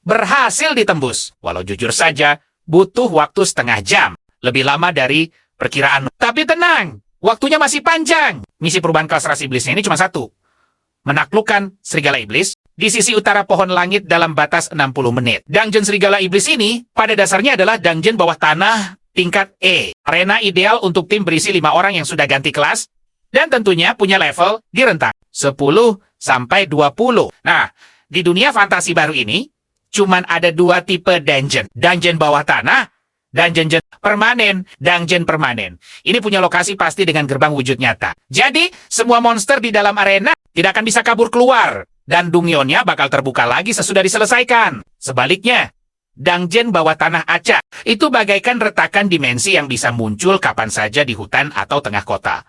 berhasil ditembus. Walau jujur saja, butuh waktu setengah jam. Lebih lama dari perkiraan. Tapi tenang, waktunya masih panjang. Misi perubahan kelas ras iblisnya ini cuma satu. Menaklukkan serigala iblis di sisi utara pohon langit dalam batas 60 menit. Dungeon serigala iblis ini pada dasarnya adalah dungeon bawah tanah tingkat E. Arena ideal untuk tim berisi 5 orang yang sudah ganti kelas dan tentunya punya level di rentang 10 sampai 20. Nah, di dunia fantasi baru ini cuman ada 2 tipe dungeon. Dungeon bawah tanah dan dungeon permanen. Dungeon permanen ini punya lokasi pasti dengan gerbang wujud nyata. Jadi, semua monster di dalam arena tidak akan bisa kabur keluar dan dungionnya bakal terbuka lagi sesudah diselesaikan. Sebaliknya, dungeon bawah tanah acak itu bagaikan retakan dimensi yang bisa muncul kapan saja di hutan atau tengah kota.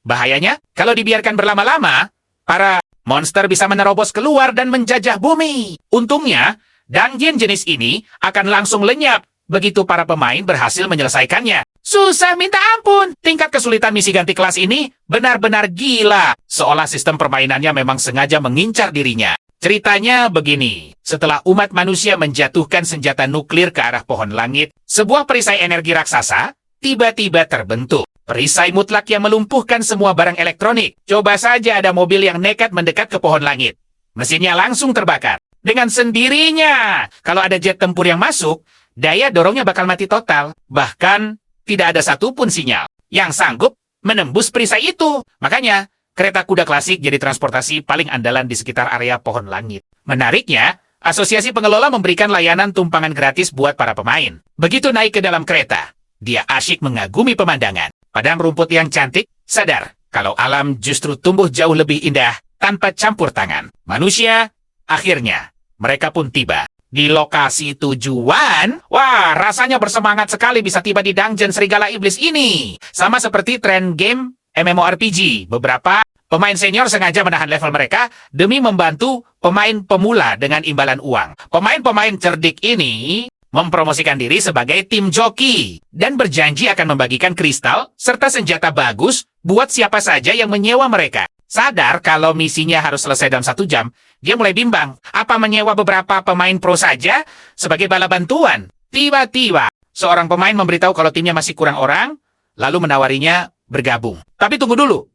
Bahayanya, kalau dibiarkan berlama-lama, para monster bisa menerobos keluar dan menjajah bumi. Untungnya, dungeon jenis ini akan langsung lenyap begitu para pemain berhasil menyelesaikannya. Susah minta ampun. Tingkat kesulitan misi ganti kelas ini benar-benar gila. Seolah sistem permainannya memang sengaja mengincar dirinya. Ceritanya begini, setelah umat manusia menjatuhkan senjata nuklir ke arah pohon langit, sebuah perisai energi raksasa tiba-tiba terbentuk. Perisai mutlak yang melumpuhkan semua barang elektronik. Coba saja ada mobil yang nekat mendekat ke pohon langit. Mesinnya langsung terbakar. Dengan sendirinya, kalau ada jet tempur yang masuk, daya dorongnya bakal mati total. Bahkan, tidak ada satupun sinyal yang sanggup menembus perisai itu. Makanya, kereta kuda klasik jadi transportasi paling andalan di sekitar area pohon langit. Menariknya, asosiasi pengelola memberikan layanan tumpangan gratis buat para pemain. Begitu naik ke dalam kereta, dia asyik mengagumi pemandangan. Padang rumput yang cantik, sadar kalau alam justru tumbuh jauh lebih indah tanpa campur tangan. Manusia, akhirnya, mereka pun tiba di lokasi tujuan. Wah, rasanya bersemangat sekali bisa tiba di dungeon serigala iblis ini. Sama seperti tren game MMORPG, beberapa pemain senior sengaja menahan level mereka demi membantu pemain pemula dengan imbalan uang. Pemain-pemain cerdik ini mempromosikan diri sebagai tim joki dan berjanji akan membagikan kristal serta senjata bagus buat siapa saja yang menyewa mereka. Sadar kalau misinya harus selesai dalam 1 jam, dia mulai bimbang. Apa menyewa beberapa pemain pro saja sebagai bala bantuan? Tiba-tiba, seorang pemain memberitahu kalau timnya masih kurang orang, lalu menawarinya bergabung. Tapi tunggu dulu,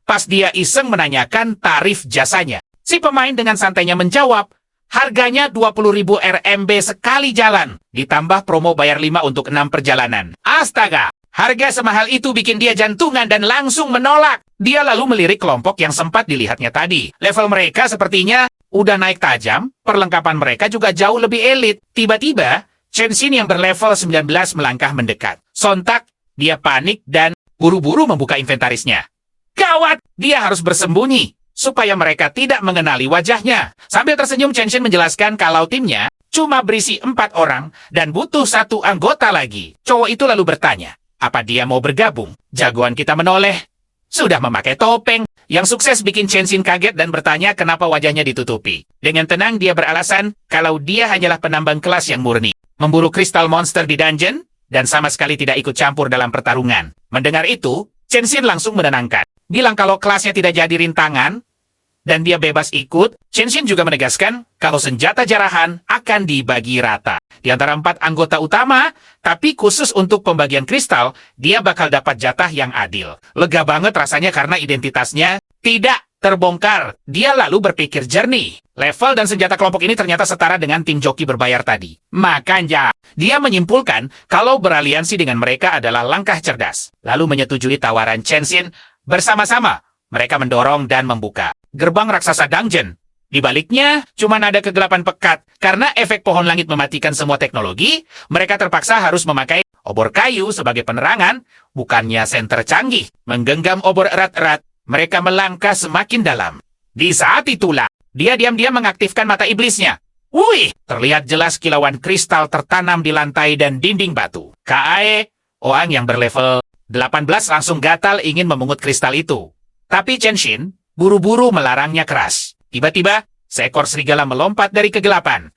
pas dia iseng menanyakan tarif jasanya. Si pemain dengan santainya menjawab, harganya 20.000 RMB sekali jalan, ditambah promo bayar 5 untuk 6 perjalanan. Astaga, harga semahal itu bikin dia jantungan dan langsung menolak. Dia lalu melirik kelompok yang sempat dilihatnya tadi. Level mereka sepertinya udah naik tajam, perlengkapan mereka juga jauh lebih elit. Tiba-tiba, Chen Xin yang berlevel 19 melangkah mendekat. Sontak, dia panik dan buru-buru membuka inventarisnya. Gawat, dia harus bersembunyi supaya mereka tidak mengenali wajahnya. Sambil tersenyum, Chen Xin menjelaskan kalau timnya cuma berisi 4 orang dan butuh 1 anggota lagi. Cowok itu lalu bertanya, apa dia mau bergabung? Jagoan kita menoleh. Sudah memakai topeng. Yang sukses bikin Chen Xin kaget dan bertanya kenapa wajahnya ditutupi. Dengan tenang dia beralasan kalau dia hanyalah penambang kelas yang murni, memburu kristal monster di dungeon, dan sama sekali tidak ikut campur dalam pertarungan. Mendengar itu, Chen Xin langsung menenangkan. Bilang kalau kelasnya tidak jadi rintangan, dan dia bebas ikut. Chen Xin juga menegaskan kalau senjata jarahan akan dibagi rata. Di antara 4 anggota utama, tapi khusus untuk pembagian kristal, dia bakal dapat jatah yang adil. Lega banget rasanya karena identitasnya tidak terbongkar. Dia lalu berpikir jernih. Level dan senjata kelompok ini ternyata setara dengan tim joki berbayar tadi. Makanya, dia menyimpulkan kalau beraliansi dengan mereka adalah langkah cerdas. Lalu menyetujui tawaran Chen Xin. Bersama-sama, mereka mendorong dan membuka gerbang raksasa dungeon. Di baliknya, cuma ada kegelapan pekat. Karena efek pohon langit mematikan semua teknologi, mereka terpaksa harus memakai obor kayu sebagai penerangan, bukannya senter canggih. Menggenggam obor erat-erat, mereka melangkah semakin dalam. Di saat itulah, dia diam-diam mengaktifkan mata iblisnya. Wih, terlihat jelas kilauan kristal tertanam di lantai dan dinding batu. Kae, orang yang berlevel 18 langsung gatal ingin memungut kristal itu. Tapi Chen Xin buru-buru melarangnya keras. Tiba-tiba, seekor serigala melompat dari kegelapan.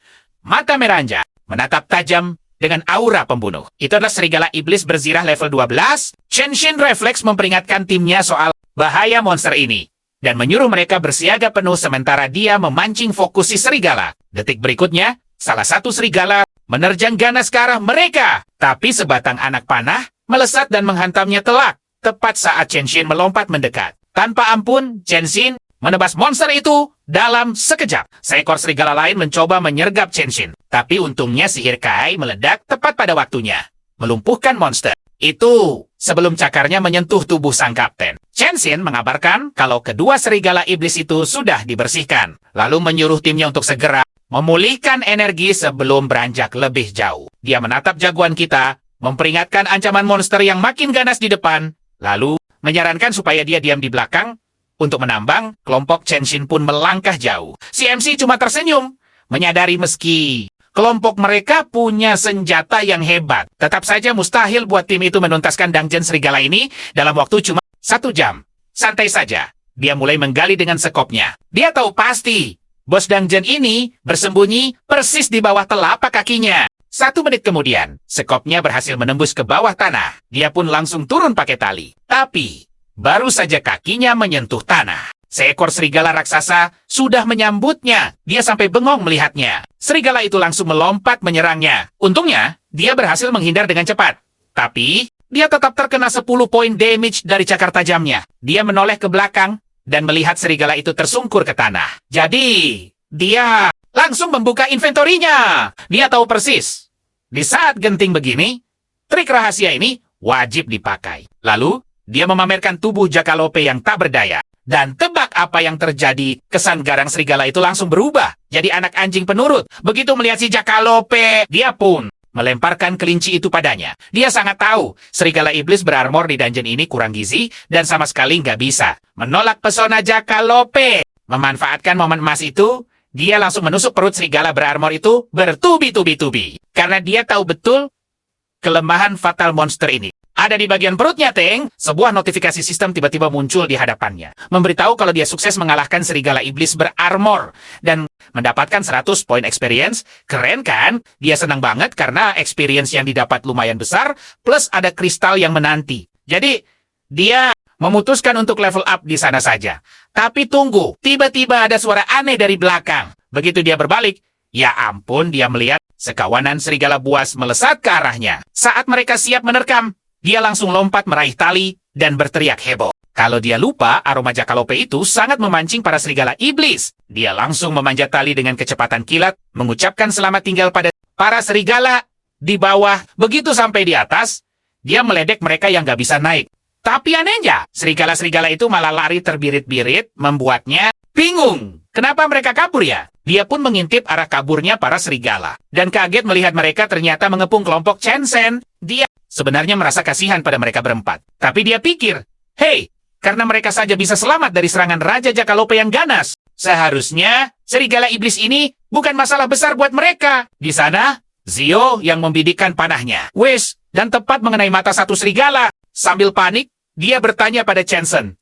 Mata meranja, menatap tajam dengan aura pembunuh. Itu adalah serigala iblis berzirah level 12. Chen Xin refleks memperingatkan timnya soal bahaya monster ini, dan menyuruh mereka bersiaga penuh sementara dia memancing fokus si serigala. Detik berikutnya, salah satu serigala menerjang ganas ke arah mereka. Tapi sebatang anak panah melesat dan menghantamnya telak, tepat saat Chen Xin melompat mendekat. Tanpa ampun, Chen Xin menebas monster itu dalam sekejap. Seekor serigala lain mencoba menyergap Chen Xin, tapi untungnya sihir Kai meledak tepat pada waktunya, melumpuhkan monster itu sebelum cakarnya menyentuh tubuh sang kapten. Chen Xin mengabarkan kalau kedua serigala iblis itu sudah dibersihkan, lalu menyuruh timnya untuk segera memulihkan energi sebelum beranjak lebih jauh. Dia menatap jagoan kita, memperingatkan ancaman monster yang makin ganas di depan, lalu menyarankan supaya dia diam di belakang. Untuk menambang, kelompok Chen Xin pun melangkah jauh. Si MC cuma tersenyum, menyadari meski kelompok mereka punya senjata yang hebat, tetap saja mustahil buat tim itu menuntaskan dungeon serigala ini dalam waktu cuma 1 jam. Santai saja, dia mulai menggali dengan sekopnya. Dia tahu pasti, bos dungeon ini bersembunyi persis di bawah telapak kakinya. 1 menit kemudian, sekopnya berhasil menembus ke bawah tanah. Dia pun langsung turun pakai tali. Tapi, baru saja kakinya menyentuh tanah, seekor serigala raksasa sudah menyambutnya. Dia sampai bengong melihatnya. Serigala itu langsung melompat menyerangnya. Untungnya, dia berhasil menghindar dengan cepat. Tapi, dia tetap terkena 10 poin damage dari cakar tajamnya. Dia menoleh ke belakang dan melihat serigala itu tersungkur ke tanah. Jadi, dia langsung membuka inventorinya. Dia tahu persis, di saat genting begini, trik rahasia ini wajib dipakai. Lalu, dia memamerkan tubuh Jakalope yang tak berdaya. Dan tebak apa yang terjadi, kesan garang serigala itu langsung berubah jadi anak anjing penurut. Begitu melihat si Jakalope, dia pun melemparkan kelinci itu padanya. Dia sangat tahu, serigala iblis berarmor di dungeon ini kurang gizi dan sama sekali nggak bisa menolak pesona Jakalope. Memanfaatkan momen emas itu, dia langsung menusuk perut serigala berarmor itu bertubi-tubi-tubi. Karena dia tahu betul kelemahan fatal monster ini ada di bagian perutnya, Teng. Sebuah notifikasi sistem tiba-tiba muncul di hadapannya, memberitahu kalau dia sukses mengalahkan serigala iblis berarmor dan mendapatkan 100 poin experience. Keren kan? Dia senang banget karena experience yang didapat lumayan besar, plus ada kristal yang menanti. Jadi, dia memutuskan untuk level up di sana saja. Tapi tunggu, tiba-tiba ada suara aneh dari belakang. Begitu dia berbalik, ya ampun, dia melihat sekawanan serigala buas melesat ke arahnya. Saat mereka siap menerkam, dia langsung lompat meraih tali dan berteriak heboh. Kalau dia lupa, aroma Jakalope itu sangat memancing para serigala iblis. Dia langsung memanjat tali dengan kecepatan kilat, mengucapkan selamat tinggal pada para serigala di bawah. Begitu sampai di atas, dia meledek mereka yang gak bisa naik. Tapi anehnya, serigala-serigala itu malah lari terbirit-birit, membuatnya bingung. Kenapa mereka kabur ya? Dia pun mengintip arah kaburnya para serigala. Dan kaget melihat mereka ternyata mengepung kelompok Chen-sen. Dia sebenarnya merasa kasihan pada mereka berempat. Tapi dia pikir, hei, karena mereka saja bisa selamat dari serangan Raja Jakalope yang ganas, seharusnya serigala iblis ini bukan masalah besar buat mereka. Di sana, Zio yang membidikkan panahnya. Wes, dan tepat mengenai mata satu serigala. Sambil panik, dia bertanya pada Chen-sen,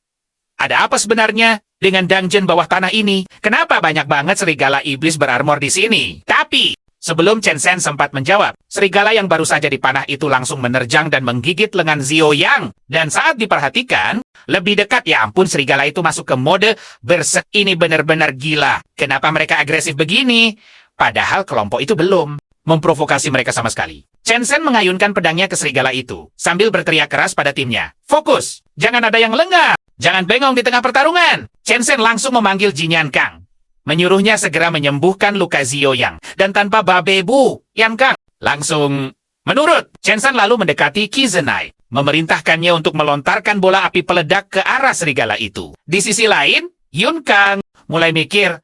ada apa sebenarnya dengan dungeon bawah tanah ini? Kenapa banyak banget serigala iblis berarmor di sini? Tapi sebelum Chen-sen sempat menjawab, serigala yang baru saja dipanah itu langsung menerjang dan menggigit lengan Zio Yang. Dan saat diperhatikan, lebih dekat, ya ampun, serigala itu masuk ke mode bersek. Ini benar-benar gila. Kenapa mereka agresif begini? Padahal kelompok itu belum memprovokasi mereka sama sekali. Chen-sen mengayunkan pedangnya ke serigala itu, sambil berteriak keras pada timnya. Fokus! Jangan ada yang lengah! Jangan bengong di tengah pertarungan! Chen-sen langsung memanggil Jin Yan Kang, menyuruhnya segera menyembuhkan luka Zio Yang. Dan tanpa babebu, Yan Kang langsung menurut. Chen-sen lalu mendekati Qi Zhenai, memerintahkannya untuk melontarkan bola api peledak ke arah serigala itu. Di sisi lain, Yun Kang mulai mikir,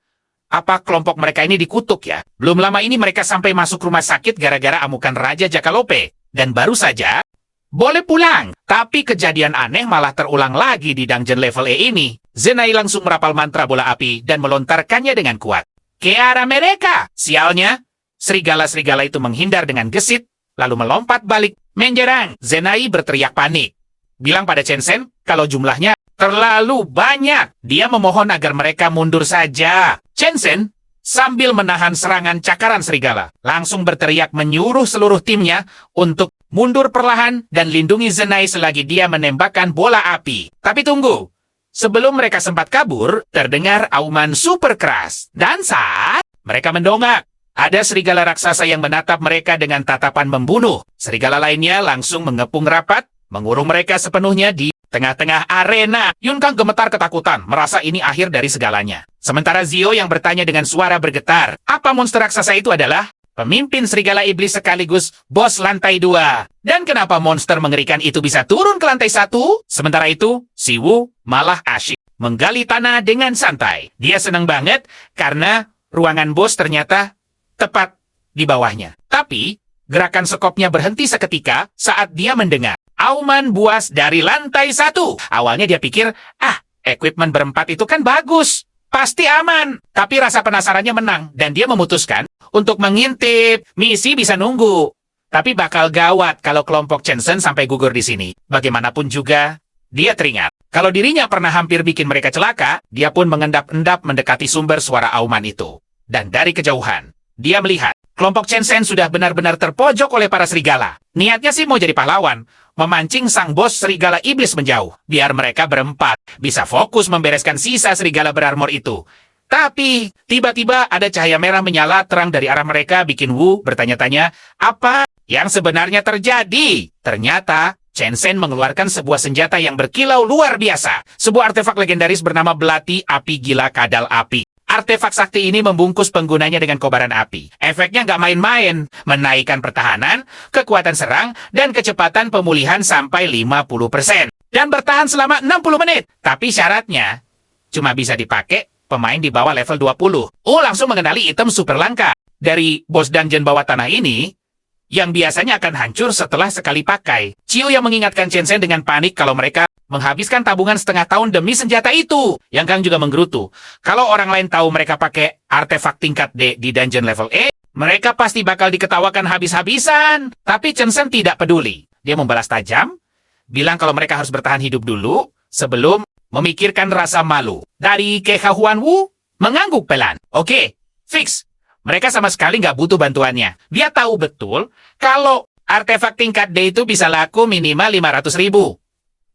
apa kelompok mereka ini dikutuk ya? Belum lama ini mereka sampai masuk rumah sakit gara-gara amukan Raja Jakalope. Dan baru saja boleh pulang. Tapi kejadian aneh malah terulang lagi di dungeon level E ini. Zhenai langsung merapal mantra bola api dan melontarkannya dengan kuat ke arah mereka. Sialnya, serigala-serigala itu menghindar dengan gesit, lalu melompat balik, menyerang. Zhenai berteriak panik, bilang pada Chen-sen kalau jumlahnya terlalu banyak. Dia memohon agar mereka mundur saja. Chen-sen sambil menahan serangan cakaran serigala, langsung berteriak menyuruh seluruh timnya untuk mundur perlahan dan lindungi Zhenai selagi dia menembakkan bola api. Tapi tunggu, sebelum mereka sempat kabur, terdengar auman super keras. Dan saat mereka mendongak, ada serigala raksasa yang menatap mereka dengan tatapan membunuh. Serigala lainnya langsung mengepung rapat, mengurung mereka sepenuhnya di tengah-tengah arena. Yun Kang gemetar ketakutan, merasa ini akhir dari segalanya. Sementara Zio yang bertanya dengan suara bergetar, apa monster raksasa itu adalah pemimpin serigala iblis sekaligus bos lantai 2. Dan kenapa monster mengerikan itu bisa turun ke lantai 1? Sementara itu, si Wu malah asyik menggali tanah dengan santai. Dia senang banget karena ruangan bos ternyata tepat di bawahnya. Tapi, gerakan sekopnya berhenti seketika saat dia mendengar auman buas dari lantai 1. Awalnya dia pikir, equipment berempat itu kan bagus, pasti aman. Tapi rasa penasarannya menang, dan dia memutuskan untuk mengintip. Misi bisa nunggu, tapi bakal gawat kalau kelompok Chen-sen sampai gugur di sini. Bagaimanapun juga, dia teringat kalau dirinya pernah hampir bikin mereka celaka. Dia pun mengendap-endap mendekati sumber suara auman itu. Dan dari kejauhan, dia melihat kelompok Chen-sen sudah benar-benar terpojok oleh para serigala. Niatnya sih mau jadi pahlawan, memancing sang bos serigala iblis menjauh, biar mereka berempat bisa fokus membereskan sisa serigala berarmor itu. Tapi, tiba-tiba ada cahaya merah menyala terang dari arah mereka, bikin Wu bertanya-tanya, apa yang sebenarnya terjadi? Ternyata, Chen-sen mengeluarkan sebuah senjata yang berkilau luar biasa. Sebuah artefak legendaris bernama Belati Api Gila Kadal Api. Artefak sakti ini membungkus penggunanya dengan kobaran api. Efeknya nggak main-main, menaikkan pertahanan, kekuatan serang, dan kecepatan pemulihan sampai 50%. Dan bertahan selama 60 menit. Tapi syaratnya, cuma bisa dipakai pemain di bawah level 20. Langsung mengenali item super langka dari bos dungeon bawah tanah ini, yang biasanya akan hancur setelah sekali pakai. Chiu yang mengingatkan Chen-sen dengan panik kalau mereka menghabiskan tabungan setengah tahun demi senjata itu. Yang Kang juga menggerutu, kalau orang lain tahu mereka pakai artefak tingkat D di dungeon level E, mereka pasti bakal diketawakan habis-habisan. Tapi Chen-sen tidak peduli. Dia membalas tajam, bilang kalau mereka harus bertahan hidup dulu sebelum memikirkan rasa malu. Dari Kehahuan Wu mengangguk pelan. Oke, fix. Mereka sama sekali nggak butuh bantuannya. Dia tahu betul kalau artefak tingkat D itu bisa laku minimal 500.000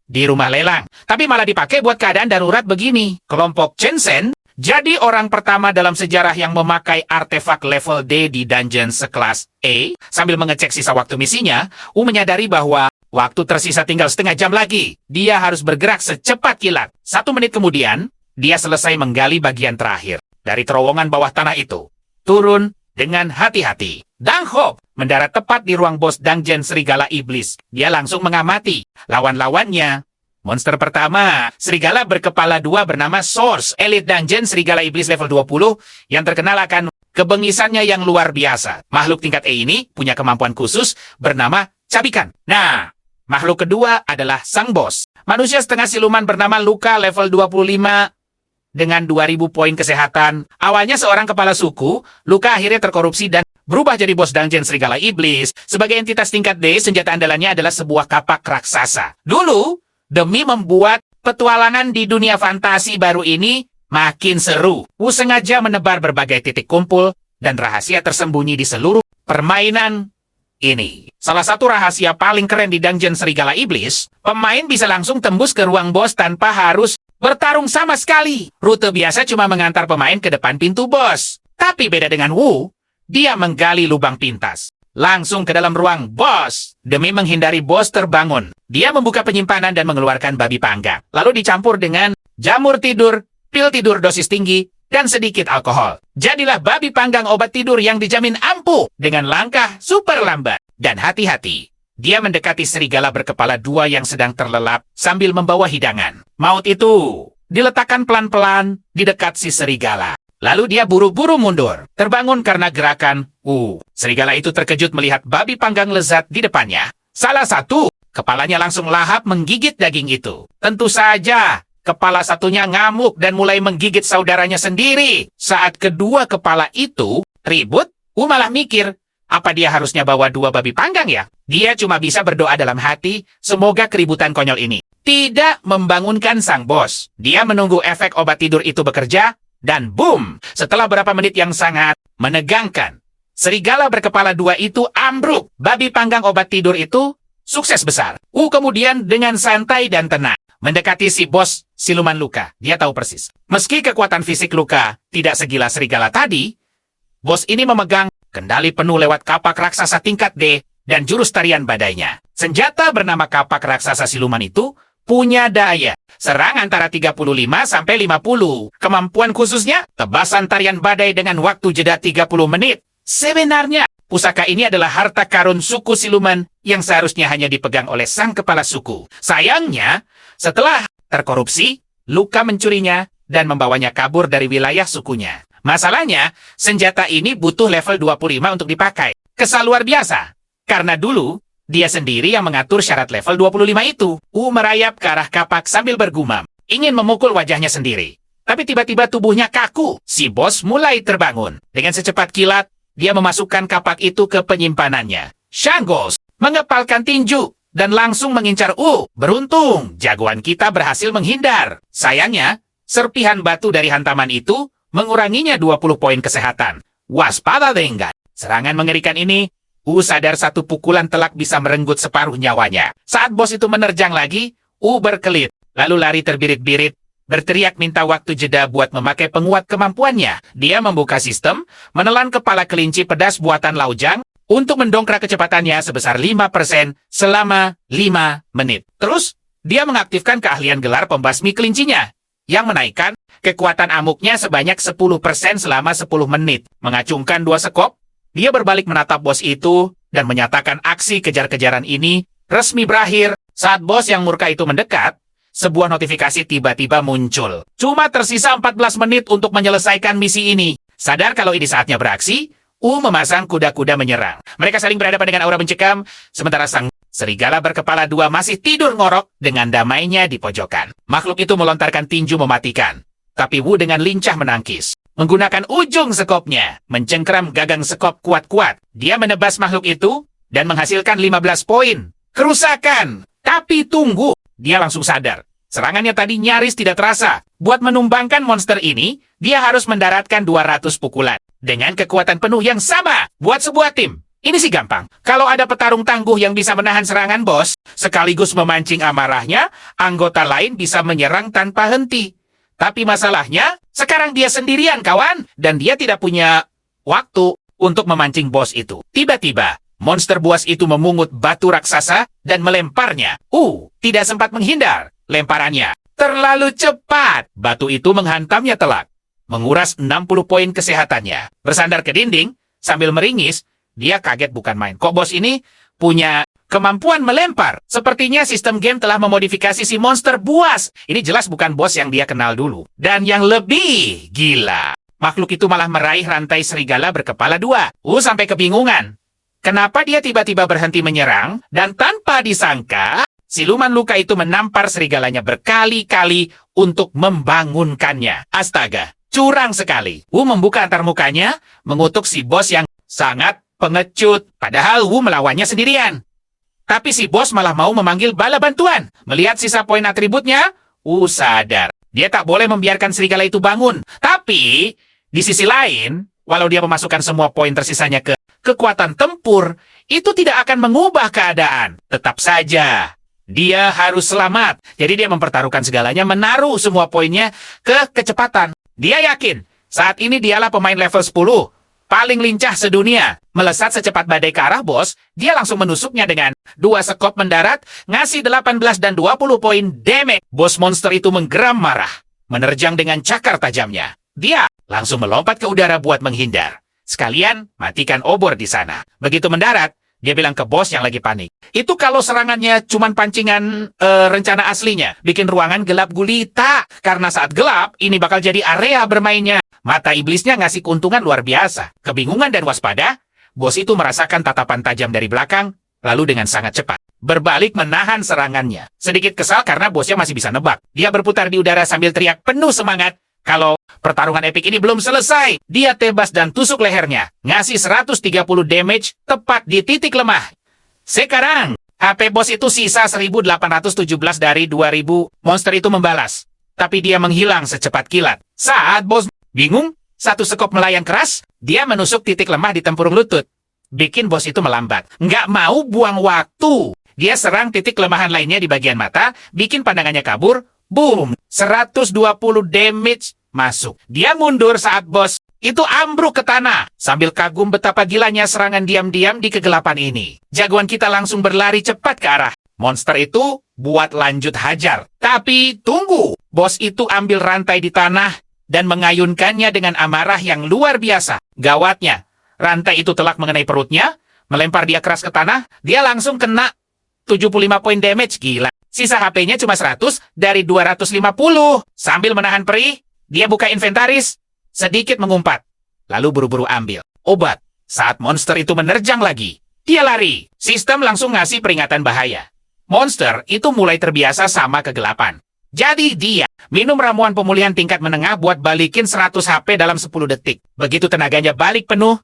di rumah lelang. Tapi malah dipakai buat keadaan darurat begini. Kelompok Chen-sen jadi orang pertama dalam sejarah yang memakai artefak level D di dungeon sekelas E. Sambil mengecek sisa waktu misinya, Wu menyadari bahwa Waktu tersisa tinggal setengah jam lagi. Dia harus bergerak secepat kilat. 1 menit kemudian, dia selesai menggali bagian terakhir dari terowongan bawah tanah itu. Turun dengan hati-hati. Dang Hop mendarat tepat di ruang bos Dungeon Serigala Iblis. Dia langsung mengamati lawan-lawannya. Monster pertama, serigala berkepala 2 bernama Source, Elite Dungeon Serigala Iblis level 20, yang terkenal akan kebengisannya yang luar biasa. Makhluk tingkat E ini punya kemampuan khusus bernama cabikan. Nah, makhluk kedua adalah sang bos. Manusia setengah siluman bernama Luka level 25 dengan 2000 poin kesehatan. Awalnya seorang kepala suku, Luka akhirnya terkorupsi dan berubah jadi bos Dungeon Serigala Iblis. Sebagai entitas tingkat D, senjata andalannya adalah sebuah kapak raksasa. Dulu, demi membuat petualangan di dunia fantasi baru ini makin seru, Wu sengaja menebar berbagai titik kumpul dan rahasia tersembunyi di seluruh permainan ini. Salah satu rahasia paling keren di Dungeon Serigala Iblis, pemain bisa langsung tembus ke ruang bos tanpa harus bertarung sama sekali. Rute biasa cuma mengantar pemain ke depan pintu bos. Tapi beda dengan Wu, dia menggali lubang pintas langsung ke dalam ruang bos. Demi menghindari bos terbangun, dia membuka penyimpanan dan mengeluarkan babi panggang. Lalu dicampur dengan jamur tidur, pil tidur dosis tinggi, dan sedikit alkohol. Jadilah babi panggang obat tidur yang dijamin ampuh dengan langkah super lambat. Dan hati-hati, dia mendekati serigala berkepala 2 yang sedang terlelap sambil membawa hidangan. Maut itu diletakkan pelan-pelan di dekat si serigala. Lalu dia buru-buru mundur, terbangun karena gerakan serigala itu terkejut melihat babi panggang lezat di depannya. Salah satu, kepalanya langsung lahap menggigit daging itu. Tentu saja, kepala satunya ngamuk dan mulai menggigit saudaranya sendiri. Saat kedua kepala itu ribut, malah mikir, apa dia harusnya bawa 2 babi panggang ya? Dia cuma bisa berdoa dalam hati, semoga keributan konyol ini tidak membangunkan sang bos. Dia menunggu efek obat tidur itu bekerja, dan boom! Setelah beberapa menit yang sangat menegangkan, serigala berkepala 2 itu ambruk. Babi panggang obat tidur itu sukses besar. Kemudian dengan santai dan tenang mendekati si bos siluman Luka. Dia tahu persis, meski kekuatan fisik Luka tidak segila serigala tadi, bos ini memegang kendali penuh lewat kapak raksasa tingkat D dan jurus tarian badainya. Senjata bernama kapak raksasa siluman itu punya daya serang antara 35 sampai 50. Kemampuan khususnya, tebasan tarian badai dengan waktu jeda 30 menit. Sebenarnya, pusaka ini adalah harta karun suku siluman yang seharusnya hanya dipegang oleh sang kepala suku. Sayangnya, setelah terkorupsi, Luka mencurinya dan membawanya kabur dari wilayah sukunya. Masalahnya, senjata ini butuh level 25 untuk dipakai. Kesal luar biasa, karena dulu dia sendiri yang mengatur syarat level 25 itu. Merayap ke arah kapak sambil bergumam, ingin memukul wajahnya sendiri. Tapi tiba-tiba tubuhnya kaku. Si bos mulai terbangun. Dengan secepat kilat, dia memasukkan kapak itu ke penyimpanannya. Shanggos mengepalkan tinju dan langsung mengincar Beruntung, jagoan kita berhasil menghindar. Sayangnya, serpihan batu dari hantaman itu menguranginya 20 poin kesehatan. Waspada Denggan. Serangan mengerikan ini, sadar satu pukulan telak bisa merenggut separuh nyawanya. Saat bos itu menerjang lagi, berkelit, lalu lari terbirit-birit, berteriak minta waktu jeda buat memakai penguat kemampuannya. Dia membuka sistem, menelan kepala kelinci pedas buatan Laujang, untuk mendongkrak kecepatannya sebesar 5% selama 5 menit. Terus, dia mengaktifkan keahlian gelar pembasmi kelincinya, yang menaikkan kekuatan amuknya sebanyak 10% selama 10 menit. Mengacungkan 2 sekop, dia berbalik menatap bos itu dan menyatakan aksi kejar-kejaran ini resmi berakhir. Saat bos yang murka itu mendekat, sebuah notifikasi tiba-tiba muncul. Cuma tersisa 14 menit untuk menyelesaikan misi ini. Sadar kalau ini saatnya beraksi, memasang kuda-kuda menyerang. Mereka saling berhadapan dengan aura mencekam, sementara sang serigala berkepala 2 masih tidur ngorok dengan damainya di pojokan. Makhluk itu melontarkan tinju mematikan, tapi Wu dengan lincah menangkis. Menggunakan ujung sekopnya, mencengkeram gagang sekop kuat-kuat. Dia menebas makhluk itu dan menghasilkan 15 poin kerusakan. Tapi tunggu, dia langsung sadar. Serangannya tadi nyaris tidak terasa. Buat menumbangkan monster ini, dia harus mendaratkan 200 pukulan. Dengan kekuatan penuh yang sama, buat sebuah tim. Ini sih gampang. Kalau ada petarung tangguh yang bisa menahan serangan bos, sekaligus memancing amarahnya, anggota lain bisa menyerang tanpa henti. Tapi masalahnya, sekarang dia sendirian, kawan. Dan dia tidak punya waktu untuk memancing bos itu. Tiba-tiba, monster buas itu memungut batu raksasa dan melemparnya. Tidak sempat menghindar. Lemparannya terlalu cepat. Batu itu menghantamnya telak, menguras 60 poin kesehatannya. Bersandar ke dinding, sambil meringis, dia kaget bukan main. Kok bos ini punya kemampuan melempar? Sepertinya sistem game telah memodifikasi si monster buas. Ini jelas bukan bos yang dia kenal dulu. Dan yang lebih gila, makhluk itu malah meraih rantai serigala berkepala 2. Sampai kebingungan. Kenapa dia tiba-tiba berhenti menyerang, dan tanpa disangka, siluman luka itu menampar serigalanya berkali-kali untuk membangunkannya. Astaga, curang sekali. Wu membuka antarmukanya, mengutuk si bos yang sangat pengecut. Padahal Wu melawannya sendirian. Tapi si bos malah mau memanggil bala bantuan. Melihat sisa poin atributnya, Wu sadar. Dia tak boleh membiarkan serigala itu bangun. Tapi, di sisi lain, walau dia memasukkan semua poin tersisanya ke kekuatan tempur, itu tidak akan mengubah keadaan. Tetap saja, dia harus selamat. Jadi dia mempertaruhkan segalanya, menaruh semua poinnya ke kecepatan. Dia yakin, saat ini dialah pemain level 10, paling lincah sedunia. Melesat secepat badai ke arah bos, dia langsung menusuknya dengan 2 sekop mendarat, ngasih 18 dan 20 poin damage. Bos monster itu menggeram marah, menerjang dengan cakar tajamnya. Dia langsung melompat ke udara buat menghindar. Sekalian matikan obor di sana. Begitu mendarat, dia bilang ke bos yang lagi panik, itu kalau serangannya cuman pancingan rencana aslinya, bikin ruangan gelap gulita. Karena saat gelap, ini bakal jadi area bermainnya. Mata iblisnya ngasih keuntungan luar biasa. Kebingungan dan waspada, bos itu merasakan tatapan tajam dari belakang, lalu dengan sangat cepat berbalik menahan serangannya. Sedikit kesal karena bosnya masih bisa nebak. Dia berputar di udara sambil teriak penuh semangat, kalau pertarungan epik ini belum selesai. Dia tebas dan tusuk lehernya, ngasih 130 damage tepat di titik lemah. Sekarang, HP bos itu sisa 1817 dari 2000. Monster itu membalas, tapi dia menghilang secepat kilat. Saat bos bingung, satu sekop melayang keras, dia menusuk titik lemah di tempurung lutut. Bikin bos itu melambat. Nggak mau buang waktu. Dia serang titik kelemahan lainnya di bagian mata, bikin pandangannya kabur. Boom! 120 damage masuk. Dia mundur saat bos itu ambruk ke tanah, sambil kagum betapa gilanya serangan diam-diam di kegelapan ini. Jagoan kita langsung berlari cepat ke arah monster itu buat lanjut hajar. Tapi tunggu, bos itu ambil rantai di tanah dan mengayunkannya dengan amarah yang luar biasa. Gawatnya, rantai itu telak mengenai perutnya, melempar dia keras ke tanah. Dia langsung kena 75 poin damage. Gila. Sisa HP-nya cuma 100 dari 250. Sambil menahan perih, dia buka inventaris, sedikit mengumpat, lalu buru-buru ambil obat. Saat monster itu menerjang lagi, dia lari. Sistem langsung ngasih peringatan bahaya. Monster itu mulai terbiasa sama kegelapan. Jadi dia minum ramuan pemulihan tingkat menengah buat balikin 100 HP dalam 10 detik. Begitu tenaganya balik penuh,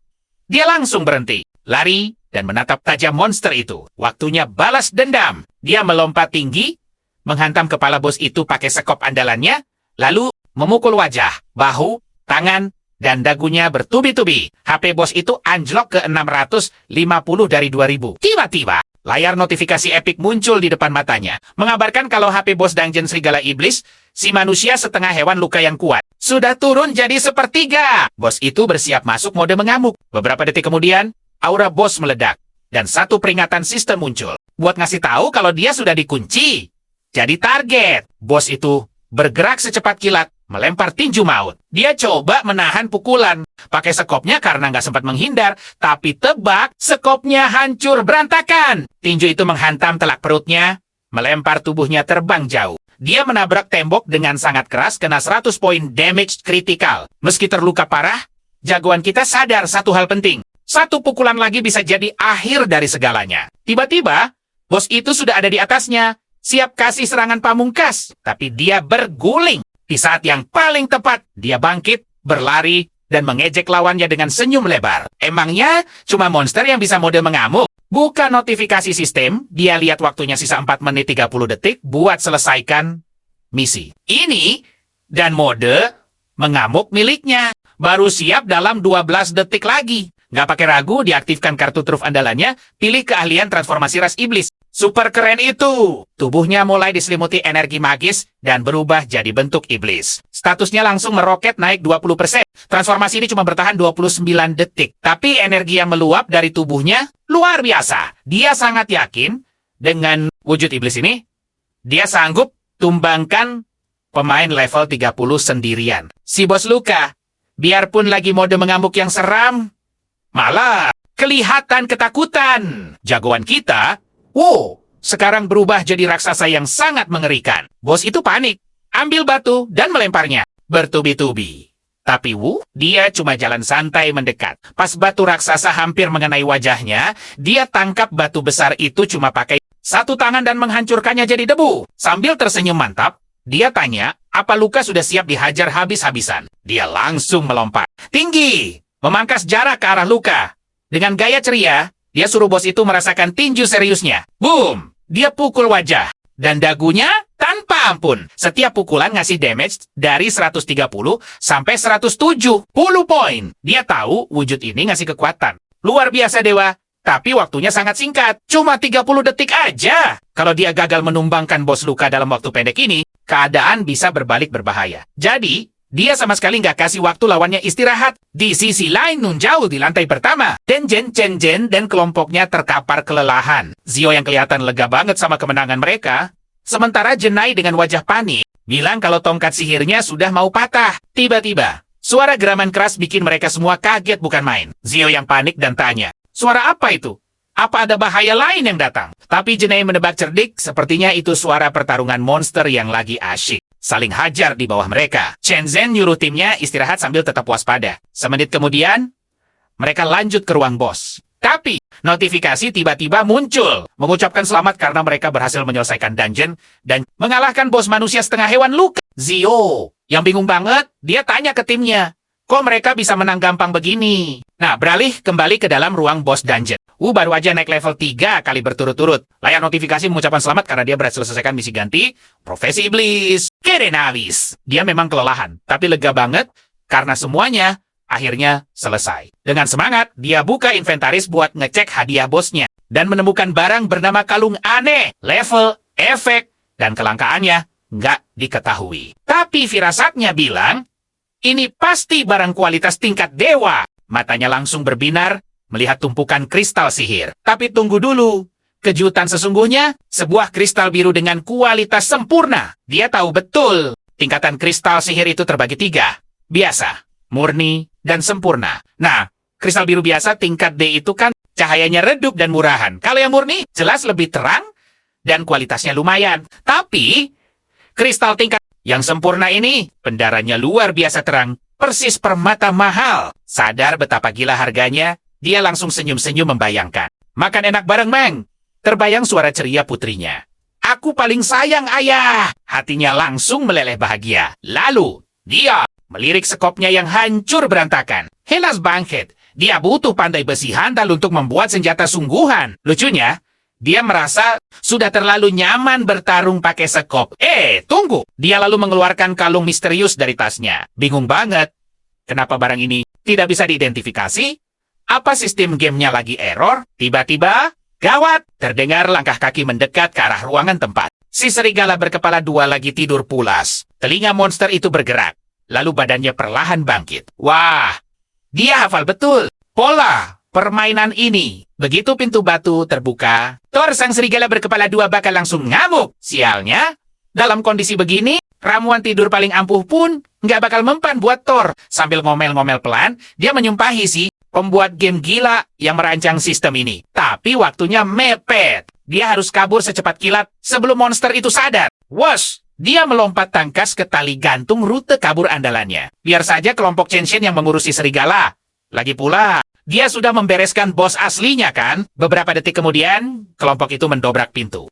dia langsung berhenti, lari, dan menatap tajam monster itu. Waktunya balas dendam. Dia melompat tinggi, menghantam kepala bos itu pakai sekop andalannya, lalu memukul wajah, bahu, tangan, dan dagunya bertubi-tubi. HP bos itu anjlok ke 650 dari 2000. Tiba-tiba, layar notifikasi epic muncul di depan matanya, mengabarkan kalau HP bos Dungeon Serigala Iblis, si manusia setengah hewan luka yang kuat, sudah turun jadi sepertiga. Bos itu bersiap masuk mode mengamuk. Beberapa detik kemudian, aura bos meledak, dan satu peringatan sistem muncul, buat ngasih tahu kalau dia sudah dikunci. Jadi target. Bos itu bergerak secepat kilat, melempar tinju maut. Dia coba menahan pukulan pakai sekopnya karena nggak sempat menghindar, tapi tebak, sekopnya hancur berantakan. Tinju itu menghantam telak perutnya, melempar tubuhnya terbang jauh. Dia menabrak tembok dengan sangat keras, kena 100 poin damage kritikal. Meski terluka parah, jagoan kita sadar satu hal penting. Satu pukulan lagi bisa jadi akhir dari segalanya. Tiba-tiba, bos itu sudah ada di atasnya, siap kasih serangan pamungkas. Tapi dia berguling. Di saat yang paling tepat, dia bangkit, berlari, dan mengejek lawannya dengan senyum lebar. Emangnya cuma monster yang bisa mode mengamuk? Buka notifikasi sistem, dia lihat waktunya sisa 4 menit 30 detik buat selesaikan misi. Ini dan mode mengamuk miliknya. Baru siap dalam 12 detik lagi. Nggak pakai ragu, diaktifkan kartu truf andalannya, pilih keahlian transformasi ras iblis. Super keren itu! Tubuhnya mulai diselimuti energi magis dan berubah jadi bentuk iblis. Statusnya langsung meroket naik 20%. Transformasi ini cuma bertahan 29 detik. Tapi energi yang meluap dari tubuhnya luar biasa. Dia sangat yakin Dengan wujud iblis ini, dia sanggup tumbangkan pemain level 30 sendirian. Si bos Luka, biarpun lagi mode mengamuk yang seram, malah kelihatan ketakutan. Jagoan kita, wow, sekarang berubah jadi raksasa yang sangat mengerikan. Bos itu panik, ambil batu dan melemparnya bertubi-tubi. Tapi dia cuma jalan santai mendekat. Pas batu raksasa hampir mengenai wajahnya, dia tangkap batu besar itu cuma pakai satu tangan dan menghancurkannya jadi debu. Sambil tersenyum mantap, dia tanya, apa Luka sudah siap dihajar habis-habisan? Dia langsung melompat tinggi, memangkas jarak ke arah Luka. Dengan gaya ceria, dia suruh bos itu merasakan tinju seriusnya. Boom! Dia pukul wajah. Dan dagunya tanpa ampun. Setiap pukulan ngasih damage dari 130 sampai 170 poin. Dia tahu wujud ini ngasih kekuatan. Luar biasa dewa, tapi waktunya sangat singkat. Cuma 30 detik aja. Kalau dia gagal menumbangkan bos Luka dalam waktu pendek ini, keadaan bisa berbalik berbahaya. Jadi, dia sama sekali nggak kasih waktu lawannya istirahat. Di sisi lain, Nunjau di lantai pertama. Denjen, Chen dan kelompoknya terkapar kelelahan. Zio yang kelihatan lega banget sama kemenangan mereka. Sementara Jenai dengan wajah panik, bilang kalau tongkat sihirnya sudah mau patah. Tiba-tiba, suara geraman keras bikin mereka semua kaget bukan main. Zio yang panik dan tanya, suara apa itu? Apa ada bahaya lain yang datang? Tapi Jenai menebak cerdik, sepertinya itu suara pertarungan monster yang lagi asyik. Saling hajar di bawah mereka. Chen Zhen nyuruh timnya istirahat sambil tetap waspada. Semenit kemudian, mereka lanjut ke ruang bos. Tapi, notifikasi tiba-tiba muncul. Mengucapkan selamat karena mereka berhasil menyelesaikan dungeon dan mengalahkan bos manusia setengah hewan Luka. Zio, yang bingung banget, dia tanya ke timnya, kok mereka bisa menang gampang begini? Nah, beralih kembali ke dalam ruang bos dungeon. Baru aja naik level 3 kali berturut-turut. Layar notifikasi mengucapkan selamat karena dia berhasil selesaikan misi ganti Profesi Iblis. Kerenavis. Dia memang kelelahan, tapi lega banget karena semuanya akhirnya selesai. Dengan semangat, dia buka inventaris buat ngecek hadiah bosnya dan menemukan barang bernama kalung aneh, level, efek, dan kelangkaannya nggak diketahui. Tapi firasatnya bilang, ini pasti barang kualitas tingkat dewa. Matanya langsung berbinar melihat tumpukan kristal sihir. Tapi tunggu dulu. Kejutan sesungguhnya, sebuah kristal biru dengan kualitas sempurna. Dia tahu betul, tingkatan kristal sihir itu terbagi 3. Biasa, murni, dan sempurna. Nah, kristal biru biasa tingkat D itu kan cahayanya redup dan murahan. Kalau yang murni, jelas lebih terang dan kualitasnya lumayan. Tapi, kristal tingkat yang sempurna ini, pendaranya luar biasa terang, persis permata mahal. Sadar betapa gila harganya, dia langsung senyum-senyum membayangkan. Makan enak bareng, Meng. Terbayang suara ceria putrinya. Aku paling sayang, ayah. Hatinya langsung meleleh bahagia. Lalu, dia melirik sekopnya yang hancur berantakan. Helas bangkit. Dia butuh pandai besi handal untuk membuat senjata sungguhan. Lucunya, dia merasa sudah terlalu nyaman bertarung pakai sekop. Tunggu. Dia lalu mengeluarkan kalung misterius dari tasnya. Bingung banget. Kenapa barang ini tidak bisa diidentifikasi? Apa sistem gamenya lagi error? Tiba-tiba, gawat! Terdengar langkah kaki mendekat ke arah ruangan tempat. Si serigala berkepala 2 lagi tidur pulas. Telinga monster itu bergerak. Lalu badannya perlahan bangkit. Wah, dia hafal betul pola permainan ini. Begitu pintu batu terbuka, Thor sang serigala berkepala 2 bakal langsung ngamuk. Sialnya, dalam kondisi begini, ramuan tidur paling ampuh pun nggak bakal mempan buat Thor. Sambil ngomel-ngomel pelan, dia menyumpahi si pembuat game gila yang merancang sistem ini. Tapi waktunya mepet. Dia harus kabur secepat kilat sebelum monster itu sadar. Wos! Dia melompat tangkas ke tali gantung rute kabur andalannya. Biar saja kelompok Chen Shen yang mengurusi serigala. Lagi pula, dia sudah membereskan bos aslinya kan? Beberapa detik kemudian, kelompok itu mendobrak pintu.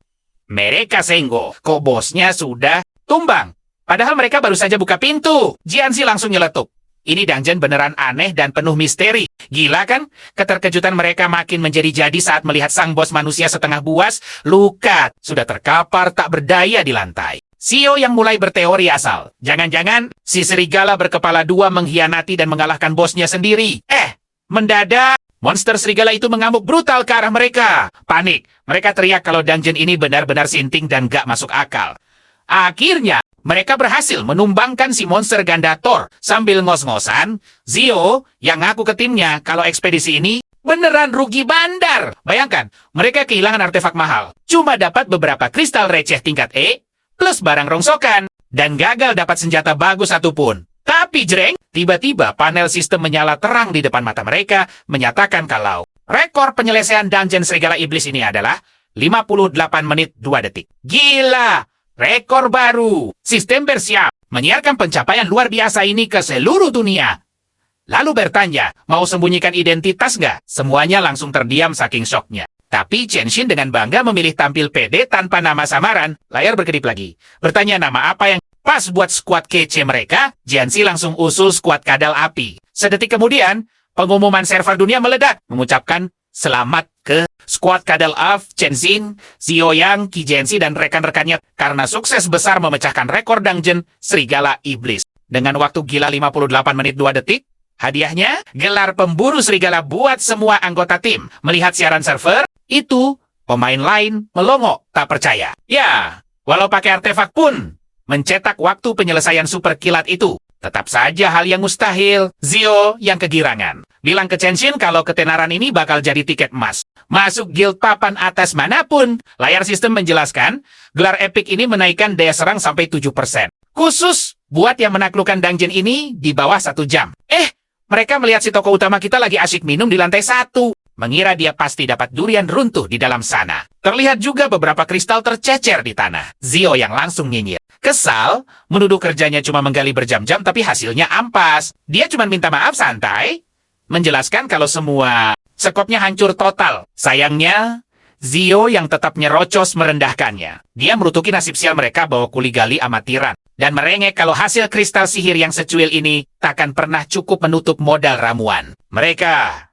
Mereka senggo, kok bosnya sudah tumbang. Padahal mereka baru saja buka pintu. Jianxi langsung nyeletuk. Ini dungeon beneran aneh dan penuh misteri. Gila kan? Keterkejutan mereka makin menjadi-jadi saat melihat sang bos manusia setengah buas, Luka, sudah terkapar tak berdaya di lantai. Sio yang mulai berteori asal. Jangan-jangan si serigala berkepala 2 mengkhianati dan mengalahkan bosnya sendiri. Mendadak, monster serigala itu mengamuk brutal ke arah mereka. Panik. Mereka teriak kalau dungeon ini benar-benar sinting dan gak masuk akal. Akhirnya, mereka berhasil menumbangkan si monster ganda Thor. Sambil ngos-ngosan, Zio yang ngaku ke timnya kalau ekspedisi ini Beneran rugi bandar. Bayangkan, mereka kehilangan artefak mahal. Cuma dapat beberapa kristal receh tingkat E, plus barang rongsokan. Dan gagal dapat senjata bagus satupun. Tapi jreng, tiba-tiba panel sistem menyala terang di depan mata mereka, menyatakan kalau rekor penyelesaian dungeon Serigala Iblis ini adalah 58 menit 2 detik. Gila! Rekor baru! Sistem bersiap menyiarkan pencapaian luar biasa ini ke seluruh dunia. Lalu bertanya, mau sembunyikan identitas nggak? Semuanya langsung terdiam saking syoknya. Tapi Chenshin dengan bangga memilih tampil pede tanpa nama samaran. Layar berkedip lagi. Bertanya nama apa yang pas buat skuad kece mereka, Jianxi langsung usul skuad kadal api. Sedetik kemudian, pengumuman server dunia meledak, mengucapkan selamat ke skuad kadal Af, Chenshin, Zioyang, Qi Jianxi, dan rekan-rekannya karena sukses besar memecahkan rekor dungeon Serigala Iblis. Dengan waktu gila 58 menit 2 detik, hadiahnya, gelar pemburu serigala buat semua anggota tim. Melihat siaran server, itu pemain lain melongo tak percaya. Ya, walau pakai artefak pun, mencetak waktu penyelesaian super kilat itu tetap saja hal yang mustahil. Zio yang kegirangan bilang ke Chenshin kalau ketenaran ini bakal jadi tiket emas masuk guild papan atas manapun. Layar sistem menjelaskan, gelar epic ini menaikkan daya serang sampai 7%. Khusus buat yang menaklukkan dungeon ini di bawah 1 jam. Mereka melihat si tokoh utama kita lagi asyik minum di lantai 1. Mengira dia pasti dapat durian runtuh di dalam sana. Terlihat juga beberapa kristal tercecer di tanah. Zio yang langsung nyinyir. Kesal, menuduh kerjanya cuma menggali berjam-jam tapi hasilnya ampas. Dia cuma minta maaf santai, menjelaskan kalau semua skopnya hancur total. Sayangnya, Zio yang tetap nyerocos merendahkannya. Dia merutuki nasib sial mereka bawa kuli gali amatiran. Dan merengek kalau hasil kristal sihir yang secuil ini takkan pernah cukup menutup modal ramuan mereka.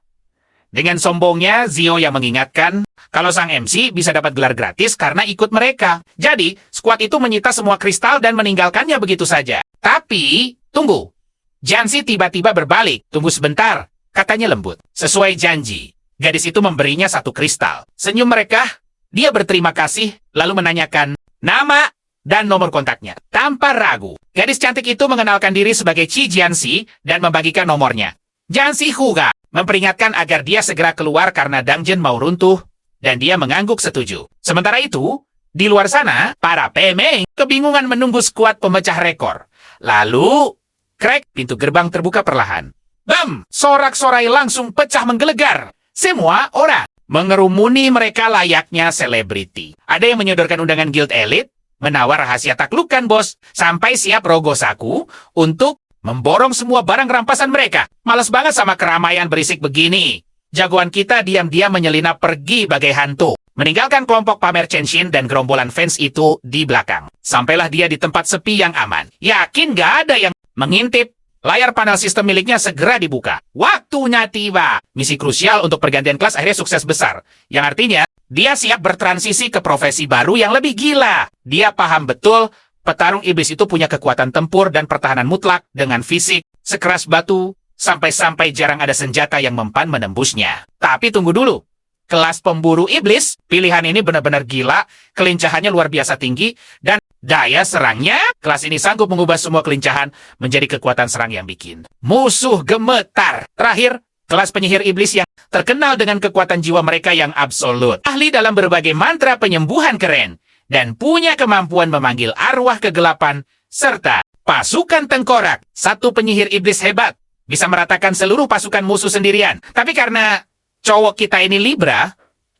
Dengan sombongnya, Zio yang mengingatkan kalau sang MC bisa dapat gelar gratis karena ikut mereka. Jadi, skuad itu menyita semua kristal dan meninggalkannya begitu saja. Tapi, tunggu. Jianxi tiba-tiba berbalik. Tunggu sebentar, katanya lembut. Sesuai janji, gadis itu memberinya 1 kristal. Senyum mereka, dia berterima kasih, lalu menanyakan nama dan nomor kontaknya. Tanpa ragu, gadis cantik itu mengenalkan diri sebagai Qi Jianxi dan membagikan nomornya. Jianxi Huga memperingatkan agar dia segera keluar karena dungeon mau runtuh, dan dia mengangguk setuju. Sementara itu, di luar sana, para pemeng kebingungan menunggu skuad pemecah rekor. Lalu, krek, pintu gerbang terbuka perlahan. Bam! Sorak-sorai langsung pecah menggelegar. Semua orang mengerumuni mereka layaknya selebriti. Ada yang menyodorkan undangan guild elite, menawar rahasia taklukan bos, sampai siap rogo saku untuk memborong semua barang rampasan mereka. Males banget sama keramaian berisik begini. Jagoan kita diam-diam menyelinap pergi bagai hantu, meninggalkan kelompok pamer Chenshin dan gerombolan fans itu di belakang. Sampailah dia di tempat sepi yang aman. Yakin gak ada yang mengintip. Layar panel sistem miliknya segera dibuka. Waktunya tiba. Misi krusial untuk pergantian kelas akhirnya sukses besar. Yang artinya, dia siap bertransisi ke profesi baru yang lebih gila. Dia paham betul, petarung iblis itu punya kekuatan tempur dan pertahanan mutlak dengan fisik sekeras batu, sampai-sampai jarang ada senjata yang mempan menembusnya. Tapi tunggu dulu. Kelas pemburu iblis, pilihan ini benar-benar gila, kelincahannya luar biasa tinggi, dan daya serangnya, kelas ini sanggup mengubah semua kelincahan menjadi kekuatan serang yang bikin musuh gemetar. Terakhir, kelas penyihir iblis yang terkenal dengan kekuatan jiwa mereka yang absolut. Ahli dalam berbagai mantra penyembuhan keren, dan punya kemampuan memanggil arwah kegelapan, serta pasukan tengkorak. 1 penyihir iblis hebat, bisa meratakan seluruh pasukan musuh sendirian. Tapi karena cowok kita ini Libra,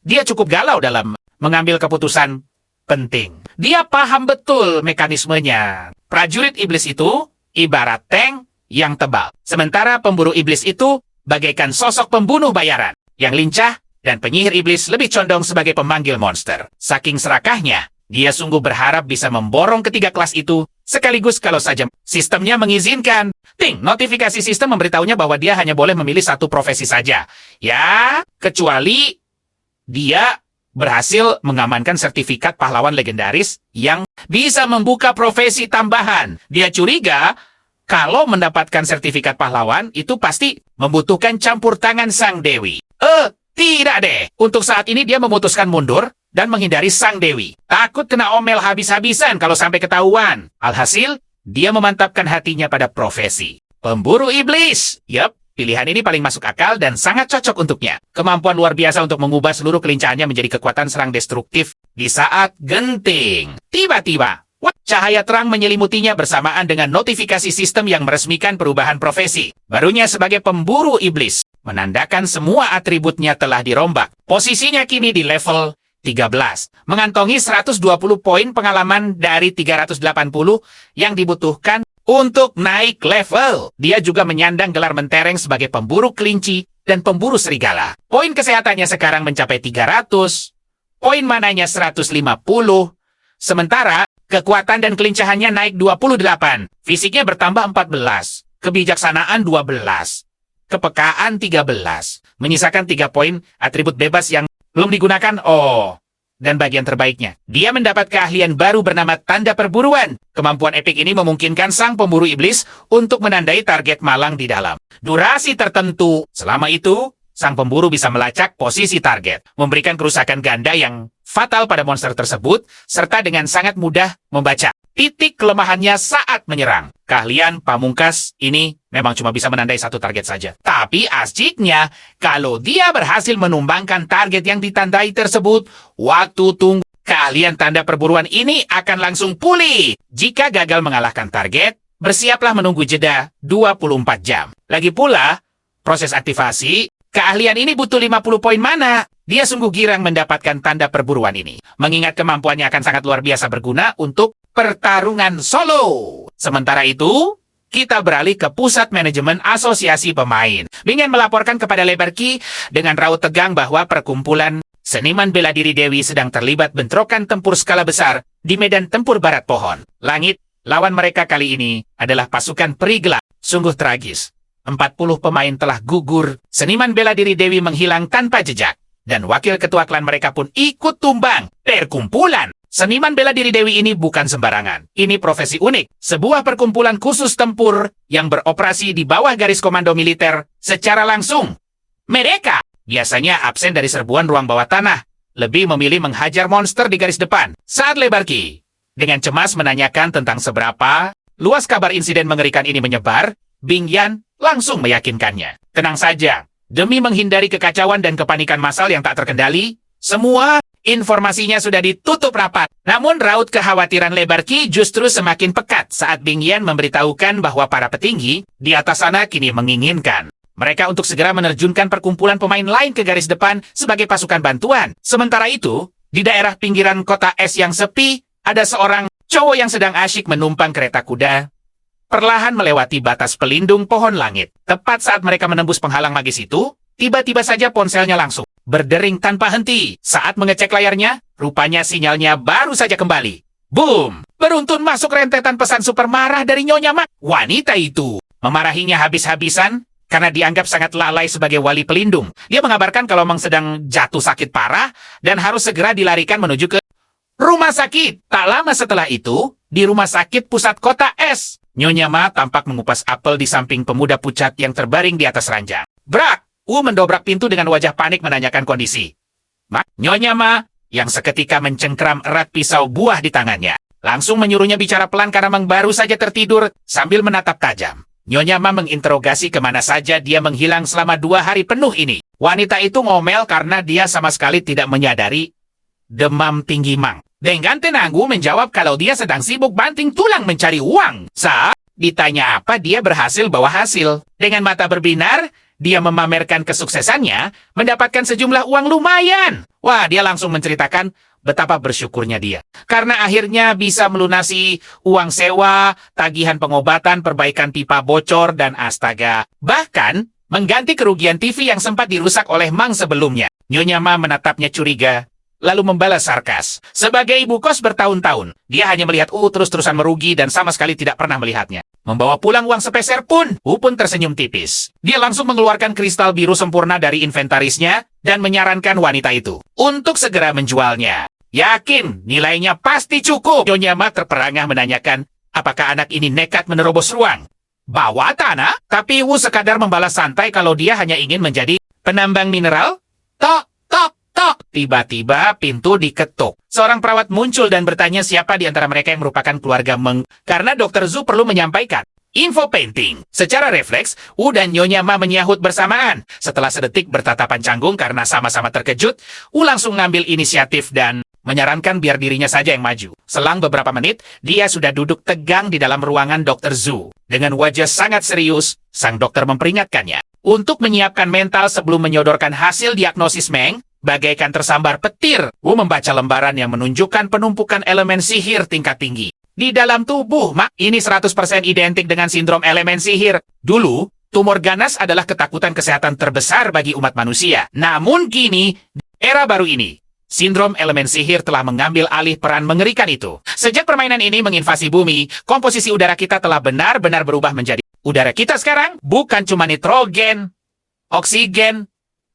dia cukup galau dalam mengambil keputusan penting. Dia paham betul mekanismenya. Prajurit iblis itu ibarat tank yang tebal. Sementara pemburu iblis itu bagaikan sosok pembunuh bayaran yang lincah, dan penyihir iblis lebih condong sebagai pemanggil monster. Saking serakahnya, dia sungguh berharap bisa memborong ketiga kelas itu sekaligus kalau saja sistemnya mengizinkan. Ting, notifikasi sistem memberitahunya bahwa dia hanya boleh memilih 1 profesi saja. Ya, kecuali dia berhasil mengamankan sertifikat pahlawan legendaris yang bisa membuka profesi tambahan. Dia curiga kalau mendapatkan sertifikat pahlawan itu pasti membutuhkan campur tangan sang dewi. Tidak deh. Untuk saat ini dia memutuskan mundur dan menghindari sang dewi. Takut kena omel habis-habisan kalau sampai ketahuan. Alhasil, dia memantapkan hatinya pada profesi pemburu iblis. Yup, Pilihan ini paling masuk akal dan sangat cocok untuknya. Kemampuan luar biasa untuk mengubah seluruh kelincahannya menjadi kekuatan serang destruktif di saat genting. Tiba-tiba, cahaya terang menyelimutinya bersamaan dengan notifikasi sistem yang meresmikan perubahan profesi. Barunya sebagai pemburu iblis, menandakan semua atributnya telah dirombak. Posisinya kini di level 13, mengantongi 120 poin pengalaman dari 380 yang dibutuhkan untuk naik level. Dia juga menyandang gelar mentereng sebagai pemburu kelinci dan pemburu serigala. Poin kesehatannya sekarang mencapai 300, poin mananya 150, sementara kekuatan dan kelincahannya naik 28, fisiknya bertambah 14, kebijaksanaan 12, kepekaan 13, menyisakan 3 poin atribut bebas yang belum digunakan. Dan bagian terbaiknya, dia mendapat keahlian baru bernama Tanda Perburuan. Kemampuan epik ini memungkinkan sang pemburu iblis untuk menandai target malang di dalam durasi tertentu. Selama itu, sang pemburu bisa melacak posisi target, memberikan kerusakan ganda yang fatal pada monster tersebut, serta dengan sangat mudah membaca titik kelemahannya saat menyerang. Keahlian pamungkas ini memang cuma bisa menandai satu target saja. Tapi asyiknya, kalau dia berhasil menumbangkan target yang ditandai tersebut, waktu tunggu keahlian tanda perburuan ini akan langsung pulih. Jika gagal mengalahkan target, bersiaplah menunggu jeda 24 jam. Lagi pula, proses aktivasi keahlian ini butuh 50 poin mana. Dia sungguh girang mendapatkan tanda perburuan ini, mengingat kemampuannya akan sangat luar biasa berguna untuk pertarungan solo. Sementara itu, kita beralih ke pusat manajemen asosiasi pemain. Bingen melaporkan kepada Lebarki dengan raut tegang bahwa perkumpulan seniman bela diri Dewi sedang terlibat bentrokan tempur skala besar di medan tempur barat pohon. Langit, lawan mereka kali ini adalah pasukan peri gelap. Sungguh tragis. 40 pemain telah gugur. Seniman bela diri Dewi menghilang tanpa jejak. Dan wakil ketua klan mereka pun ikut tumbang. Perkumpulan seniman bela diri Dewi ini bukan sembarangan. Ini profesi unik. Sebuah perkumpulan khusus tempur yang beroperasi di bawah garis komando militer secara langsung. Mereka biasanya absen dari serbuan ruang bawah tanah. Lebih memilih menghajar monster di garis depan. Saat Lebarki dengan cemas menanyakan tentang seberapa luas kabar insiden mengerikan ini menyebar, Bingyan langsung meyakinkannya. Tenang saja. Demi menghindari kekacauan dan kepanikan massal yang tak terkendali, semua informasinya sudah ditutup rapat. Namun raut kekhawatiran Lebarki justru semakin pekat saat Bingyan memberitahukan bahwa para petinggi di atas sana kini menginginkan mereka untuk segera menerjunkan perkumpulan pemain lain ke garis depan sebagai pasukan bantuan. Sementara itu, di daerah pinggiran kota es yang sepi, ada seorang cowok yang sedang asyik menumpang kereta kuda perlahan melewati batas pelindung pohon langit. Tepat saat mereka menembus penghalang magis itu, tiba-tiba saja ponselnya langsung berdering tanpa henti. Saat mengecek layarnya, rupanya sinyalnya baru saja kembali. Boom! Beruntun masuk rentetan pesan super marah dari Nyonya Ma. Wanita itu memarahinya habis-habisan karena dianggap sangat lalai sebagai wali pelindung. Dia mengabarkan kalau Mang sedang jatuh sakit parah dan harus segera dilarikan menuju ke rumah sakit. Tak lama setelah itu, di rumah sakit pusat kota es, Nyonya Ma tampak mengupas apel di samping pemuda pucat yang terbaring di atas ranjang. Brak! Mendobrak pintu dengan wajah panik menanyakan kondisi. Nyonya Ma, yang seketika mencengkram erat pisau buah di tangannya, langsung menyuruhnya bicara pelan karena Mang baru saja tertidur sambil menatap tajam. Nyonya Ma menginterogasi kemana saja dia menghilang selama 2 hari penuh ini. Wanita itu ngomel karena dia sama sekali tidak menyadari demam tinggi Mang. Dengan tenanggu menjawab kalau dia sedang sibuk banting tulang mencari uang. Saat ditanya apa dia berhasil bawa hasil. Dengan mata berbinar, dia memamerkan kesuksesannya mendapatkan sejumlah uang lumayan. Wah, dia langsung menceritakan betapa bersyukurnya dia. Karena akhirnya bisa melunasi uang sewa, tagihan pengobatan, perbaikan pipa bocor, dan astaga. Bahkan, mengganti kerugian TV yang sempat dirusak oleh Mang sebelumnya. Nyonya Ma menatapnya curiga, lalu membalas sarkas. Sebagai ibu kos bertahun-tahun, dia hanya melihat terus-terusan merugi dan sama sekali tidak pernah melihatnya membawa pulang uang sepeser pun. Pun tersenyum tipis. Dia langsung mengeluarkan kristal biru sempurna dari inventarisnya dan menyarankan wanita itu untuk segera menjualnya. Yakin nilainya pasti cukup. Nyonya Ma terperangah menanyakan, apakah anak ini nekat menerobos ruang bawa tanah? Tapi Wu sekadar membalas santai kalau dia hanya ingin menjadi penambang mineral. Tok, tok, tok. Tiba-tiba pintu diketuk. Seorang perawat muncul dan bertanya siapa di antara mereka yang merupakan keluarga Meng. Karena Dr. Zhu perlu menyampaikan Info penting. Secara refleks, Wu dan Nyonya Ma menyahut bersamaan. Setelah sedetik bertatapan canggung karena sama-sama terkejut, Wu langsung ngambil inisiatif dan menyarankan biar dirinya saja yang maju. Selang beberapa menit, dia sudah duduk tegang di dalam ruangan Dr. Zhu. Dengan wajah sangat serius, sang dokter memperingatkannya untuk menyiapkan mental sebelum menyodorkan hasil diagnosis Meng. Bagaikan tersambar petir, Wu membaca lembaran yang menunjukkan penumpukan elemen sihir tingkat tinggi di dalam tubuh. Ini 100% identik dengan sindrom elemen sihir. Dulu, tumor ganas adalah ketakutan kesehatan terbesar bagi umat manusia. Namun kini, era baru ini, sindrom elemen sihir telah mengambil alih peran mengerikan itu. Sejak permainan ini menginvasi bumi, komposisi udara kita telah benar-benar berubah menjadi udara kita sekarang bukan cuma nitrogen, oksigen,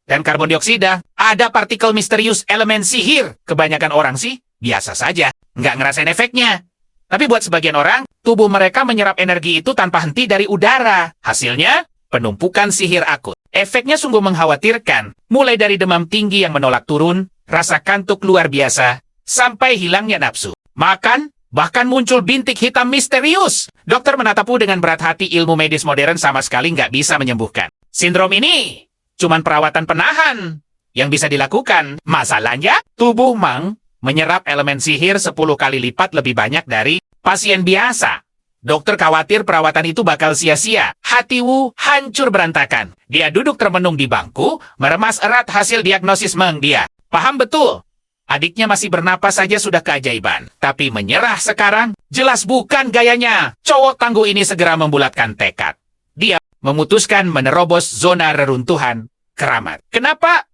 dan karbon dioksida. Ada partikel misterius elemen sihir. Kebanyakan orang sih biasa saja, nggak ngerasain efeknya. Tapi buat sebagian orang, tubuh mereka menyerap energi itu tanpa henti dari udara. Hasilnya, penumpukan sihir akut. Efeknya sungguh mengkhawatirkan, mulai dari demam tinggi yang menolak turun, rasa kantuk luar biasa, sampai hilangnya nafsu makan, bahkan muncul bintik hitam misterius. Dokter menatap Wu dengan berat hati. Ilmu medis modern sama sekali nggak bisa menyembuhkan sindrom ini. Cuman perawatan penahan yang bisa dilakukan. Masalahnya, tubuh Mang menyerap elemen sihir 10 kali lipat lebih banyak dari pasien biasa. Dokter khawatir perawatan itu bakal sia-sia. Hati Wu hancur berantakan. Dia duduk termenung di bangku, meremas erat hasil diagnosis Meng. Dia paham betul. Adiknya masih bernapas saja sudah keajaiban. Tapi menyerah sekarang, jelas bukan gayanya. Cowok tangguh ini segera membulatkan tekad. Dia memutuskan menerobos zona reruntuhan keramat. Kenapa?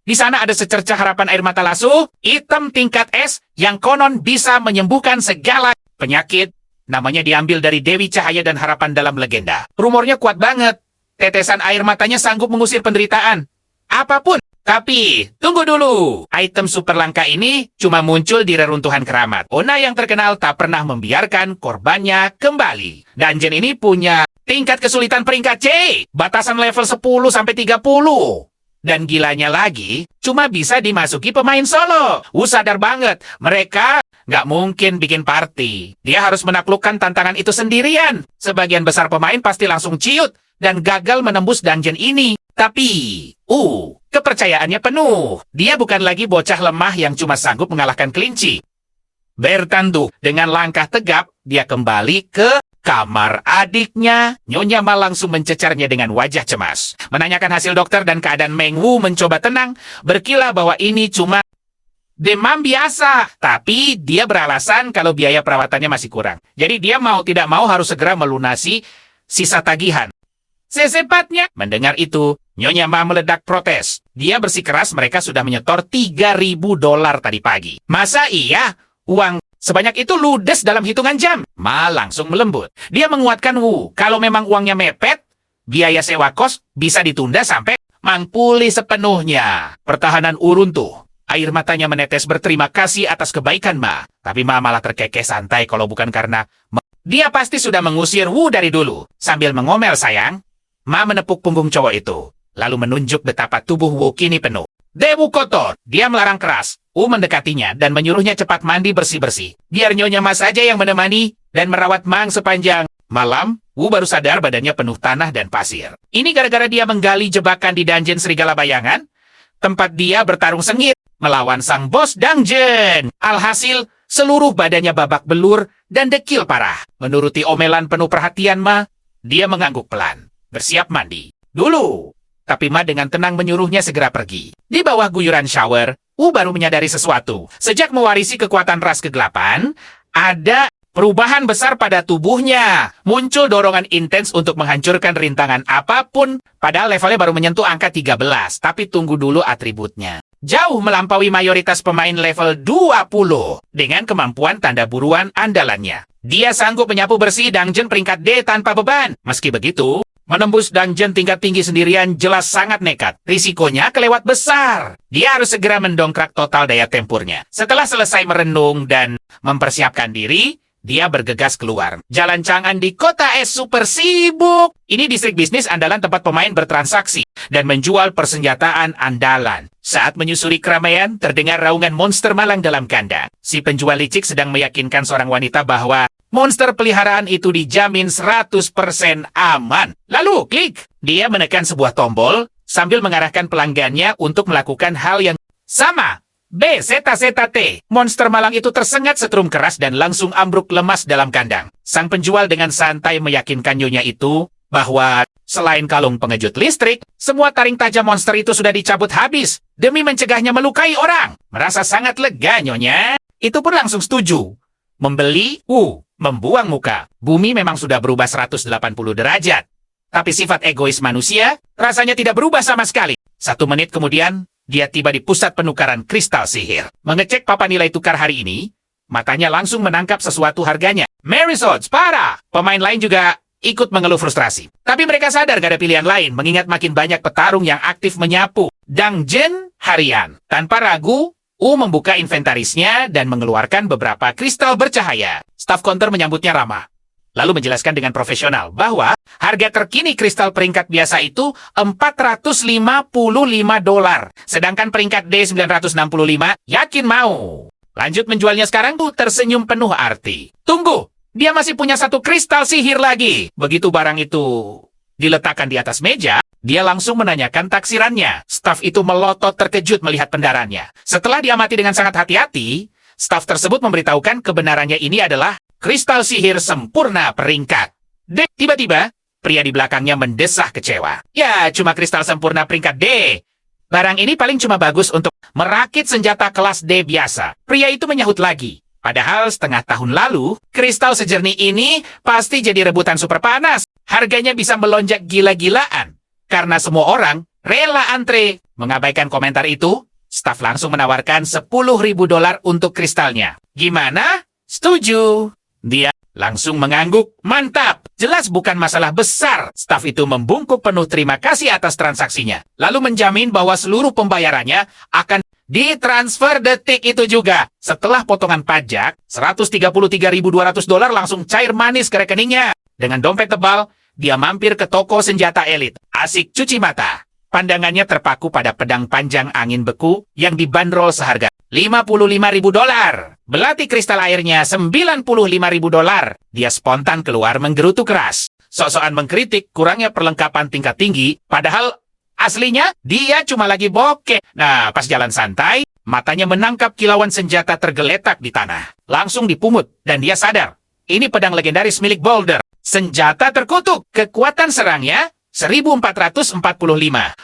Di sana ada secercah harapan air mata lasu, hitam tingkat es yang konon bisa menyembuhkan segala penyakit. Namanya diambil dari Dewi Cahaya dan Harapan dalam legenda. Rumornya kuat banget. Tetesan air matanya sanggup mengusir penderitaan. Apapun. Tapi, tunggu dulu. Item super langka ini cuma muncul di reruntuhan keramat. Ona yang terkenal tak pernah membiarkan korbannya kembali. Dungeon ini punya tingkat kesulitan peringkat C. Batasan level 10 sampai 30. Dan gilanya lagi, cuma bisa dimasuki pemain solo. Wu sadar banget, mereka nggak mungkin bikin party. Dia harus menaklukkan tantangan itu sendirian. Sebagian besar pemain pasti langsung ciut dan gagal menembus dungeon ini. Tapi, kepercayaannya penuh. Dia bukan lagi bocah lemah yang cuma sanggup mengalahkan kelinci. Bertanduk dengan langkah tegap, dia kembali ke kamar adiknya. Nyonya Ma langsung mencecarnya dengan wajah cemas. Menanyakan hasil dokter dan keadaan Meng. Wu mencoba tenang, berkilah bahwa ini cuma demam biasa. Tapi dia beralasan kalau biaya perawatannya masih kurang. Jadi dia mau tidak mau harus segera melunasi sisa tagihan secepatnya. Mendengar itu, Nyonya Ma meledak protes. Dia bersikeras mereka sudah menyetor $3.000 tadi pagi. Masa iya? Uang sebanyak itu ludes dalam hitungan jam. Ma langsung melembut. Dia menguatkan Wu. Kalau memang uangnya mepet, biaya sewa kos bisa ditunda sampai Mang pulih sepenuhnya. Pertahanan Wu runtuh. Air matanya menetes berterima kasih atas kebaikan Ma. Tapi Ma malah terkekeh santai kalau bukan karena dia pasti sudah mengusir Wu dari dulu. Sambil mengomel sayang, Ma menepuk punggung cowok itu. Lalu menunjuk betapa tubuh Wu kini penuh debu kotor. Dia melarang keras. Wu mendekatinya dan menyuruhnya cepat mandi bersih-bersih. Biar Nyonya Ma saja yang menemani dan merawat Mang sepanjang malam. Wu baru sadar badannya penuh tanah dan pasir. Ini gara-gara dia menggali jebakan di dungeon Serigala Bayangan, tempat dia bertarung sengit melawan sang bos dungeon. Alhasil, seluruh badannya babak belur dan dekil parah. Menuruti omelan penuh perhatian Ma, dia mengangguk pelan, bersiap mandi dulu. Tapi Ma dengan tenang menyuruhnya segera pergi. Di bawah guyuran shower, Wu baru menyadari sesuatu. Sejak mewarisi kekuatan ras kegelapan, ada perubahan besar pada tubuhnya. Muncul dorongan intens untuk menghancurkan rintangan apapun. Padahal levelnya baru menyentuh angka 13. Tapi tunggu dulu atributnya. Jauh melampaui mayoritas pemain level 20 dengan kemampuan tanda buruan andalannya. Dia sanggup menyapu bersih dungeon peringkat D tanpa beban. Meski begitu, menembus dungeon tingkat tinggi sendirian jelas sangat nekat. Risikonya kelewat besar. Dia harus segera mendongkrak total daya tempurnya. Setelah selesai merenung dan mempersiapkan diri, dia bergegas keluar. Jalan Chang'an di kota es super sibuk. Ini distrik bisnis andalan tempat pemain bertransaksi dan menjual persenjataan andalan. Saat menyusuri keramaian, terdengar raungan monster malang dalam kandang. Si penjual licik sedang meyakinkan seorang wanita bahwa monster peliharaan itu dijamin 100% aman. Lalu klik. Dia menekan sebuah tombol sambil mengarahkan pelanggannya untuk melakukan hal yang sama. BZZT. Monster malang itu tersengat setrum keras dan langsung ambruk lemas dalam kandang. Sang penjual dengan santai meyakinkan nyonya itu bahwa selain kalung pengejut listrik, semua taring tajam monster itu sudah dicabut habis demi mencegahnya melukai orang. Merasa sangat lega nyonya. Itu pun langsung setuju. Membeli, membuang muka. Bumi memang sudah berubah 180 derajat. Tapi sifat egois manusia rasanya tidak berubah sama sekali. 1 menit kemudian, dia tiba di pusat penukaran kristal sihir. Mengecek papan nilai tukar hari ini, matanya langsung menangkap sesuatu harganya. Marisods, parah! Pemain lain juga ikut mengeluh frustrasi. Tapi mereka sadar gak ada pilihan lain, mengingat makin banyak petarung yang aktif menyapu dungeon harian. Tanpa ragu, membuka inventarisnya dan mengeluarkan beberapa kristal bercahaya. Staf counter menyambutnya ramah. Lalu menjelaskan dengan profesional bahwa harga terkini kristal peringkat biasa itu $455, sedangkan peringkat D965 yakin mau. Lanjut menjualnya sekarang tuh tersenyum penuh arti. Tunggu, dia masih punya 1 kristal sihir lagi. Begitu barang itu diletakkan di atas meja, dia langsung menanyakan taksirannya. Staf itu melotot terkejut melihat pendarannya. Setelah diamati dengan sangat hati-hati, staf tersebut memberitahukan kebenarannya ini adalah kristal sihir sempurna peringkat D. Tiba-tiba, pria di belakangnya mendesah kecewa. Ya, cuma kristal sempurna peringkat D. Barang ini paling cuma bagus untuk merakit senjata kelas D biasa. Pria itu menyahut lagi. Padahal setengah tahun lalu, kristal sejernih ini pasti jadi rebutan super panas. Harganya bisa melonjak gila-gilaan. Karena semua orang rela antre. Mengabaikan komentar itu, staf langsung menawarkan $10.000 untuk kristalnya. Gimana? Setuju. Dia langsung mengangguk. Mantap! Jelas bukan masalah besar. Staf itu membungkuk penuh terima kasih atas transaksinya. Lalu menjamin bahwa seluruh pembayarannya akan ditransfer detik itu juga. Setelah potongan pajak, $133.200 langsung cair manis ke rekeningnya. Dengan dompet tebal, dia mampir ke toko senjata elit. Asik cuci mata. Pandangannya terpaku pada pedang panjang angin beku yang dibanderol seharga $55.000. Belati kristal airnya $95.000. Dia spontan keluar menggerutu keras. Sok-sokan mengkritik kurangnya perlengkapan tingkat tinggi, padahal aslinya dia cuma lagi bokeh. Nah, pas jalan santai, matanya menangkap kilauan senjata tergeletak di tanah. Langsung dipungut, dan dia sadar. Ini pedang legendaris milik Boulder. Senjata terkutuk. Kekuatan serangnya 1445.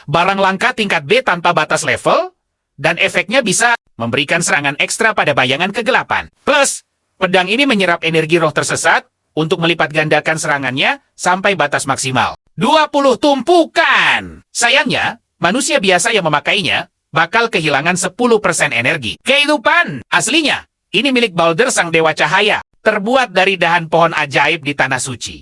Barang langka tingkat B tanpa batas level, dan efeknya bisa memberikan serangan ekstra pada bayangan kegelapan. Plus, pedang ini menyerap energi roh tersesat untuk melipat gandakan serangannya sampai batas maksimal. 20 tumpukan! Sayangnya, manusia biasa yang memakainya bakal kehilangan 10% energi. Kehidupan aslinya, ini milik Baldur sang dewa cahaya, terbuat dari dahan pohon ajaib di tanah suci.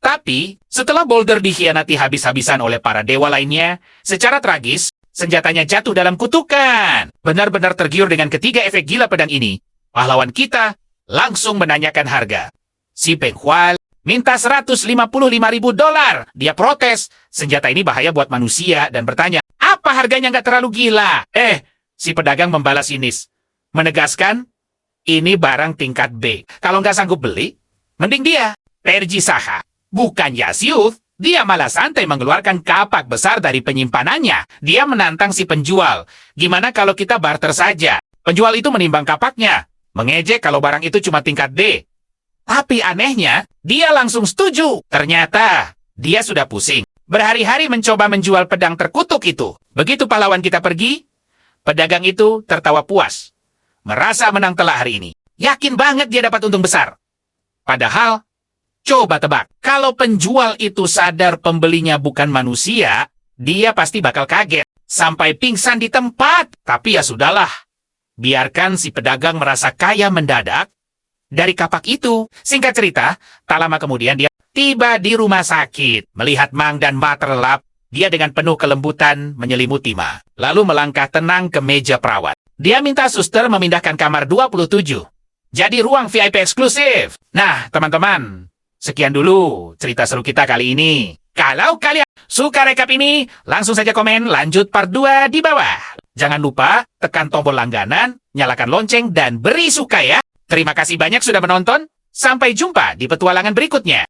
Tapi, setelah Boulder dikhianati habis-habisan oleh para dewa lainnya, secara tragis, senjatanya jatuh dalam kutukan. Benar-benar tergiur dengan ketiga efek gila pedang ini, pahlawan kita langsung menanyakan harga. Si Peng Hual minta $155.000. Dia protes, senjata ini bahaya buat manusia, dan bertanya, apa harganya nggak terlalu gila? Si pedagang membalas sinis, menegaskan, ini barang tingkat B. Kalau nggak sanggup beli, mending dia pergi saha. Bukan Yasyuth, dia malah santai mengeluarkan kapak besar dari penyimpanannya. Dia menantang si penjual. Gimana kalau kita barter saja? Penjual itu menimbang kapaknya, mengejek kalau barang itu cuma tingkat D. Tapi anehnya, dia langsung setuju. Ternyata, dia sudah pusing. Berhari-hari mencoba menjual pedang terkutuk itu. Begitu pahlawan kita pergi, pedagang itu tertawa puas. Merasa menang telak hari ini. Yakin banget dia dapat untung besar. Padahal, coba tebak, kalau penjual itu sadar pembelinya bukan manusia, dia pasti bakal kaget. Sampai pingsan di tempat. Tapi ya sudahlah. Biarkan si pedagang merasa kaya mendadak dari kapak itu. Singkat cerita, tak lama kemudian dia tiba di rumah sakit. Melihat Mang dan Ma terlelap, dia dengan penuh kelembutan menyelimuti Ma. Lalu melangkah tenang ke meja perawat. Dia minta suster memindahkan kamar 27. Jadi ruang VIP eksklusif. Nah, teman-teman, sekian dulu cerita seru kita kali ini. Kalau kalian suka rekap ini, langsung saja komen lanjut part 2 di bawah. Jangan lupa tekan tombol langganan, nyalakan lonceng, dan beri suka ya. Terima kasih banyak sudah menonton. Sampai jumpa di petualangan berikutnya.